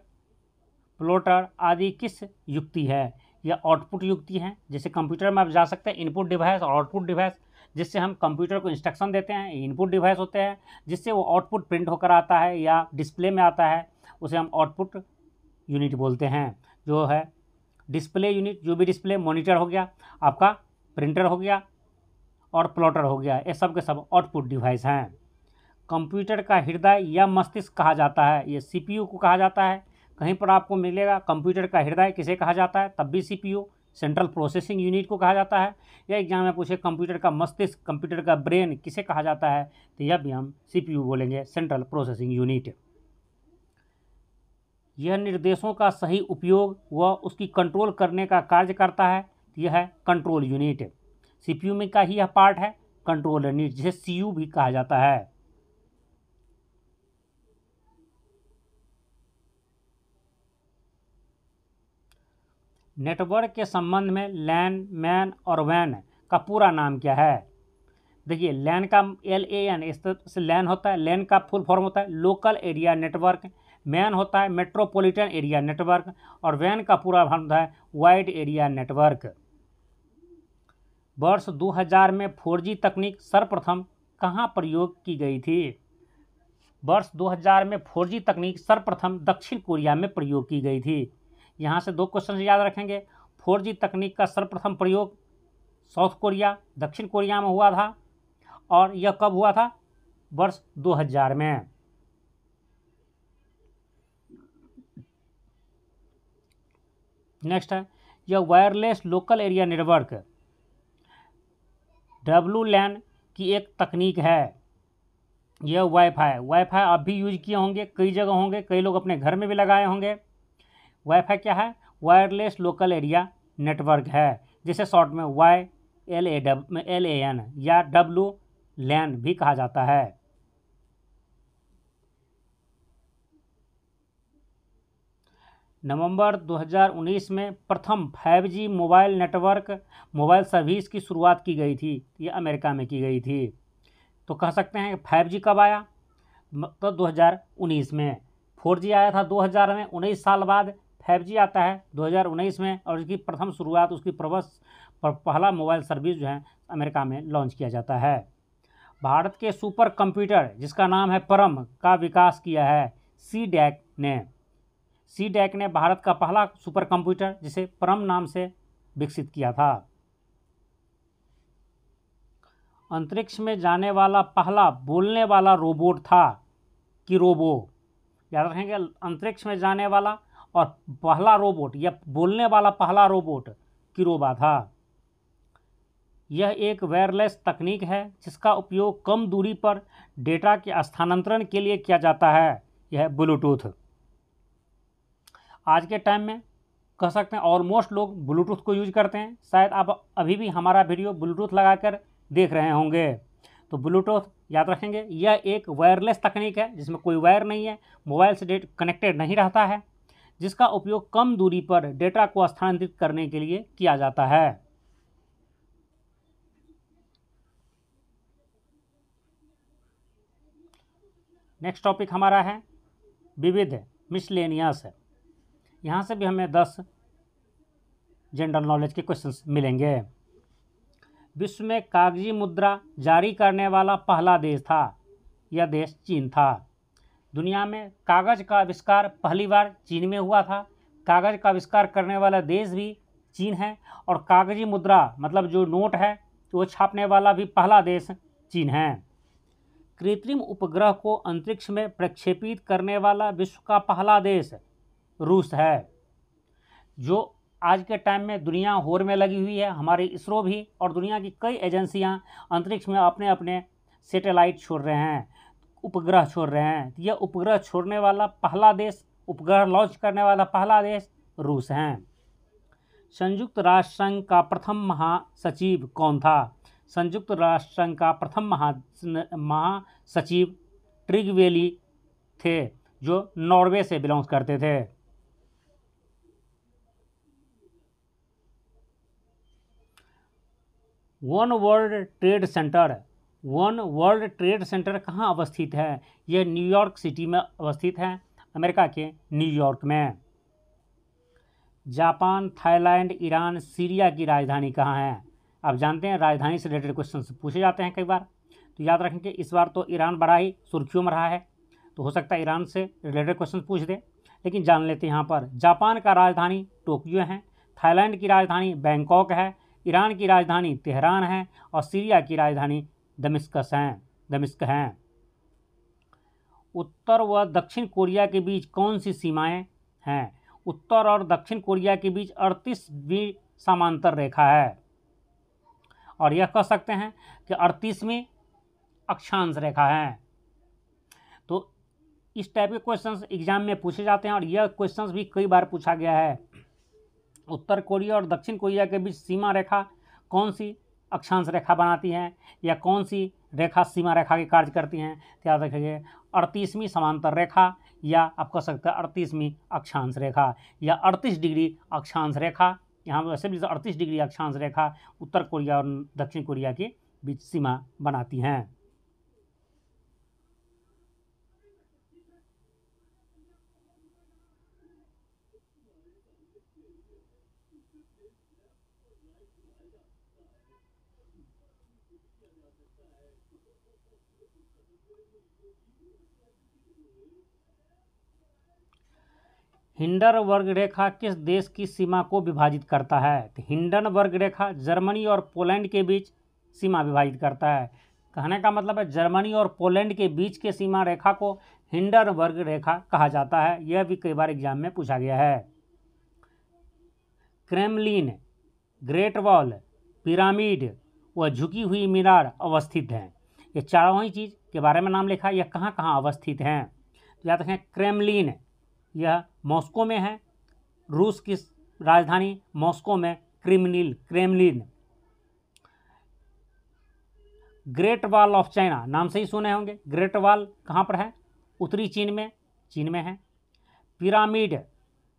plotter आदि किस युक्ति है? यह आउटपुट युक्ति है। जैसे कंप्यूटर में आप जा सकते हैं इनपुट डिवाइस और आउटपुट डिवाइस। जिससे हम कंप्यूटर को इंस्ट्रक्शन देते हैं, इनपुट डिवाइस होते हैं जिससे वो आउटपुट प्रिंट होकर आता है या डिस्प्ले में आता है, उसे हम आउटपुट यूनिट बोलते हैं। जो है डिस्प्ले यूनिट, जो भी डिस्प्ले, मॉनिटर हो गया, आपका प्रिंटर हो गया और प्लॉटर हो गया, ये सब के सब आउटपुट डिवाइस हैं। कंप्यूटर का हृदय या मस्तिष्क कहा जाता है, ये सीपीयू को कहा जाता है। कहीं पर आपको मिलेगा कंप्यूटर का हृदय किसे कहा जाता है, तब भी सीपीयू, सेंट्रल प्रोसेसिंग यूनिट को कहा जाता है। या एग्जाम में पूछे कंप्यूटर का मस्तिष्क, कंप्यूटर का ब्रेन किसे कहा जाता है, तो यह भी हम सीपीयू बोलेंगे, सेंट्रल प्रोसेसिंग यूनिट। यह निर्देशों का सही उपयोग व उसकी कंट्रोल करने का कार्य करता है, यह है कंट्रोल यूनिट। सीपीयू में का ही यह पार्ट है कंट्रोल यूनिट, जिसे सीयू भी कहा जाता है। नेटवर्क के संबंध में लैन, मैन और वैन का पूरा नाम क्या है? देखिए, लैन का LAN, इस तरह से लैन होता है। लैन का फुल फॉर्म होता है लोकल एरिया नेटवर्क। मैन होता है मेट्रोपॉलिटन एरिया नेटवर्क। और वैन का पूरा फॉर्म होता है वाइड एरिया नेटवर्क। वर्ष 2000 में 4G तकनीक सर्वप्रथम कहाँ प्रयोग की गई थी? वर्ष 2000 में 4G तकनीक सर्वप्रथम दक्षिण कोरिया में प्रयोग की गई थी। यहाँ से 2 क्वेश्चन याद रखेंगे। 4G तकनीक का सर्वप्रथम प्रयोग साउथ कोरिया, दक्षिण कोरिया में हुआ था। और यह कब हुआ था? वर्ष 2000 में। नेक्स्ट है, यह wireless local area network WLAN की एक तकनीक है। यह वाईफाई आप भी यूज किए होंगे, कई जगह होंगे, कई लोग अपने घर में भी लगाए होंगे। वाईफाई क्या है? वायरलेस लोकल एरिया नेटवर्क है, जिसे शॉर्ट में YLAN या WLAN भी कहा जाता है। नवंबर 2019 में प्रथम 5G mobile network mobile service की शुरुआत की गई थी। ये अमेरिका में की गई थी। तो कह सकते हैं कि 5G कब आया? तो 2019 में। 4G आया था 2000 में, 19 साल बाद 5G आता है 2019 में। और इसकी प्रथम शुरुआत, उसकी पहला मोबाइल सर्विस जो है अमेरिका में लॉन्च किया जाता है। भारत के सुपर कंप्यूटर जिसका नाम है परम का विकास किया है CDAC ने। CDAC ने भारत का पहला सुपर कंप्यूटर जिसे परम नाम से विकसित किया था। अंतरिक्ष में जाने वाला पहला बोलने वाला रोबोट था किरोबो। याद रखेंगे, अंतरिक्ष में जाने वाला और पहला रोबोट या बोलने वाला पहला रोबोट किरोबा था। यह एक वायरलेस तकनीक है जिसका उपयोग कम दूरी पर डेटा के स्थानांतरण के लिए किया जाता है। यह ब्लूटूथ। आज के टाइम में कह सकते हैं ऑलमोस्ट लोग ब्लूटूथ को यूज करते हैं। शायद आप अभी भी हमारा वीडियो ब्लूटूथ लगाकर देख रहे होंगे। तो ब्लूटूथ याद रखेंगे, यह एक वायरलेस तकनीक है जिसमें कोई वायर नहीं है, मोबाइल से कनेक्टेड नहीं रहता है, जिसका उपयोग कम दूरी पर डेटा को स्थानांतरित करने के लिए किया जाता है। नेक्स्ट टॉपिक हमारा है विविध मिसलेनियस। यहाँ से भी हमें 10 जनरल नॉलेज के क्वेश्चंस मिलेंगे। विश्व में कागजी मुद्रा जारी करने वाला पहला देश था। यह देश चीन था। दुनिया में कागज़ का आविष्कार पहली बार चीन में हुआ था। कागज़ का आविष्कार करने वाला देश भी चीन है। और कागजी मुद्रा मतलब जो नोट है वो छापने वाला भी पहला देश चीन है। कृत्रिम उपग्रह को अंतरिक्ष में प्रक्षेपित करने वाला विश्व का पहला देश रूस है। जो आज के टाइम में दुनिया होड़ में लगी हुई है, हमारी इसरो भी और दुनिया की कई एजेंसियां अंतरिक्ष में अपने अपने सैटेलाइट छोड़ रहे हैं, उपग्रह छोड़ रहे हैं। यह उपग्रह छोड़ने वाला पहला देश, उपग्रह लॉन्च करने वाला पहला देश रूस हैं। संयुक्त राष्ट्र संघ का प्रथम महासचिव कौन था? संयुक्त राष्ट्र संघ का प्रथम महासचिव ट्रिगवेली थे, जो नॉर्वे से बिलोंग करते थे। वन वर्ल्ड ट्रेड सेंटर कहाँ अवस्थित है? यह न्यूयॉर्क सिटी में अवस्थित है, अमेरिका के न्यूयॉर्क में। जापान, थाईलैंड, ईरान, सीरिया की राजधानी कहाँ है? आप जानते हैं राजधानी से रिलेटेड क्वेश्चन पूछे जाते हैं कई बार, तो याद रखेंगे इस बार तो ईरान बड़ा ही सुर्खियों में रहा है, तो हो सकता है ईरान से रिलेटेड क्वेश्चन पूछ दे। लेकिन जान लेते हैं यहाँ पर, जापान का राजधानी टोक्यो है, थाईलैंड की राजधानी बैंकॉक है, ईरान की राजधानी तेहरान है और सीरिया की राजधानी दमिश्क हैं। उत्तर व दक्षिण कोरिया के बीच कौन सी सीमाएं हैं? उत्तर और दक्षिण कोरिया के बीच 38वीं समांतर रेखा है, और यह कह सकते हैं कि 38वीं अक्षांश रेखा है। तो इस टाइप के क्वेश्चंस एग्जाम में पूछे जाते हैं और यह क्वेश्चंस भी कई बार पूछा गया है। उत्तर कोरिया और दक्षिण कोरिया के बीच सीमा रेखा कौन सी अक्षांश रेखा बनाती है, या कौन सी रेखा सीमा रेखा के कार्य करती हैं? तो याद रखिए 38वीं समांतर रेखा, या आप कह सकते हैं 38वीं अक्षांश रेखा, या 38 डिग्री अक्षांश रेखा। यहाँ वैसे भी 38 डिग्री अक्षांश रेखा उत्तर कोरिया और दक्षिण कोरिया के बीच सीमा बनाती हैं। हिंडनबर्ग रेखा किस देश की सीमा को विभाजित करता है? तो हिंडनबर्ग रेखा जर्मनी और पोलैंड के बीच सीमा विभाजित करता है। कहने का मतलब है जर्मनी और पोलैंड के बीच के सीमा रेखा को हिंडनबर्ग रेखा कहा जाता है। यह भी कई बार एग्जाम में पूछा गया है। क्रेमलिन, ग्रेट वॉल, पिरामिड व झुकी हुई मीनार अवस्थित हैं। ये चारों ही चीज़ के बारे में नाम लिखा है, यह कहाँ कहाँ अवस्थित हैं? तो याद रखें क्रेमलिन यह मॉस्को में है, रूस की राजधानी मॉस्को में Kremlin. Great wall of China नाम से ही सुने होंगे, ग्रेट वॉल कहाँ पर है? उत्तरी चीन में है। पिरामिड,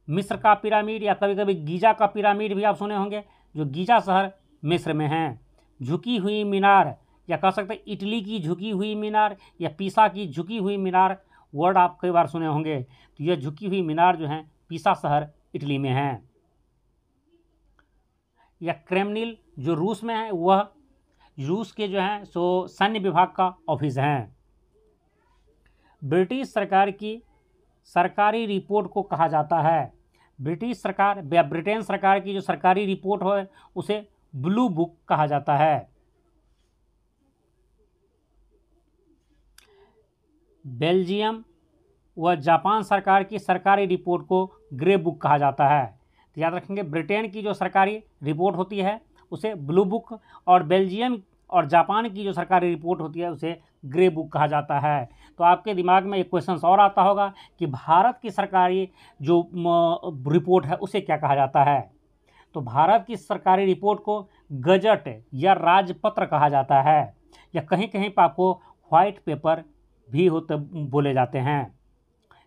मिस्र का पिरामिड या कभी कभी गीजा का पिरामिड भी आप सुने होंगे, जो गीजा शहर मिस्र में है। झुकी हुई मीनार, या कह सकते हैं इटली की झुकी हुई मीनार या पीसा की झुकी हुई मीनार, वर्ड आप कई बार सुने होंगे। तो यह झुकी हुई मीनार जो है पीसा शहर इटली में है। या क्रेमलिन जो रूस में है, वह रूस के जो है सो सैन्य विभाग का ऑफिस है। ब्रिटिश सरकार की सरकारी रिपोर्ट को कहा जाता है, ब्रिटिश सरकार या ब्रिटेन सरकार की जो सरकारी रिपोर्ट हो उसे ब्लू बुक कहा जाता है। बेल्जियम व जापान सरकार की सरकारी रिपोर्ट को ग्रे बुक कहा जाता है। तो याद रखेंगे ब्रिटेन की जो सरकारी रिपोर्ट होती है उसे ब्लू बुक, और बेल्जियम और जापान की जो सरकारी रिपोर्ट होती है उसे ग्रे बुक कहा जाता है। तो आपके दिमाग में एक क्वेश्चन और आता होगा कि भारत की सरकारी जो रिपोर्ट है उसे क्या कहा जाता है? तो भारत की सरकारी रिपोर्ट को गजट या राजपत्र कहा जाता है, या कहीं कहीं पर आपको व्हाइट पेपर भी होते बोले जाते हैं।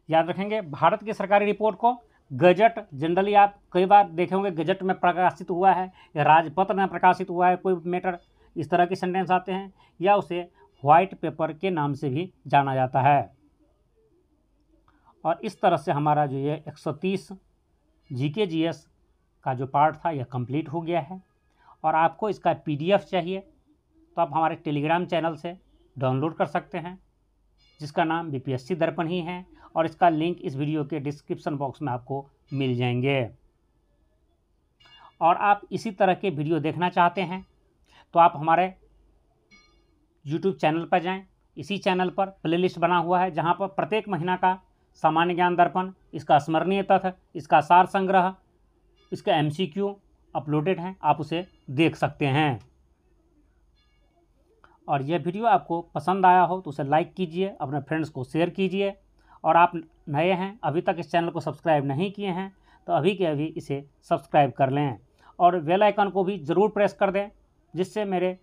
याद रखेंगे भारत की सरकारी रिपोर्ट को गजट, जनरली आप कई बार देखे होंगे गजट में प्रकाशित हुआ है या राजपत्र में प्रकाशित हुआ है कोई मैटर, इस तरह के सेंटेंस आते हैं, या उसे व्हाइट पेपर के नाम से भी जाना जाता है। और इस तरह से हमारा जो ये 130 जीके जीएस का जो पार्ट था यह कंप्लीट हो गया है। और आपको इसका पीडीएफ चाहिए तो आप हमारे टेलीग्राम चैनल से डाउनलोड कर सकते हैं, जिसका नाम बीपीएससी दर्पण ही है, और इसका लिंक इस वीडियो के डिस्क्रिप्शन बॉक्स में आपको मिल जाएंगे। और आप इसी तरह के वीडियो देखना चाहते हैं तो आप हमारे यूट्यूब चैनल पर जाएं। इसी चैनल पर प्लेलिस्ट बना हुआ है जहां पर प्रत्येक महीना का सामान्य ज्ञान दर्पण, इसका स्मरणीय तथ्य, इसका सार संग्रह, इसका एमसीक्यू अपलोडेड है, आप उसे देख सकते हैं। और यह वीडियो आपको पसंद आया हो तो उसे लाइक कीजिए, अपने फ्रेंड्स को शेयर कीजिए, और आप नए हैं अभी तक इस चैनल को सब्सक्राइब नहीं किए हैं तो अभी के अभी इसे सब्सक्राइब कर लें, और बेल आइकन को भी ज़रूर प्रेस कर दें, जिससे मेरे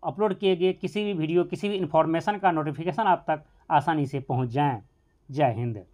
अपलोड किए गए किसी भी वीडियो, किसी भी इन्फॉर्मेशन का नोटिफिकेशन आप तक आसानी से पहुंच जाएं। जय हिंद।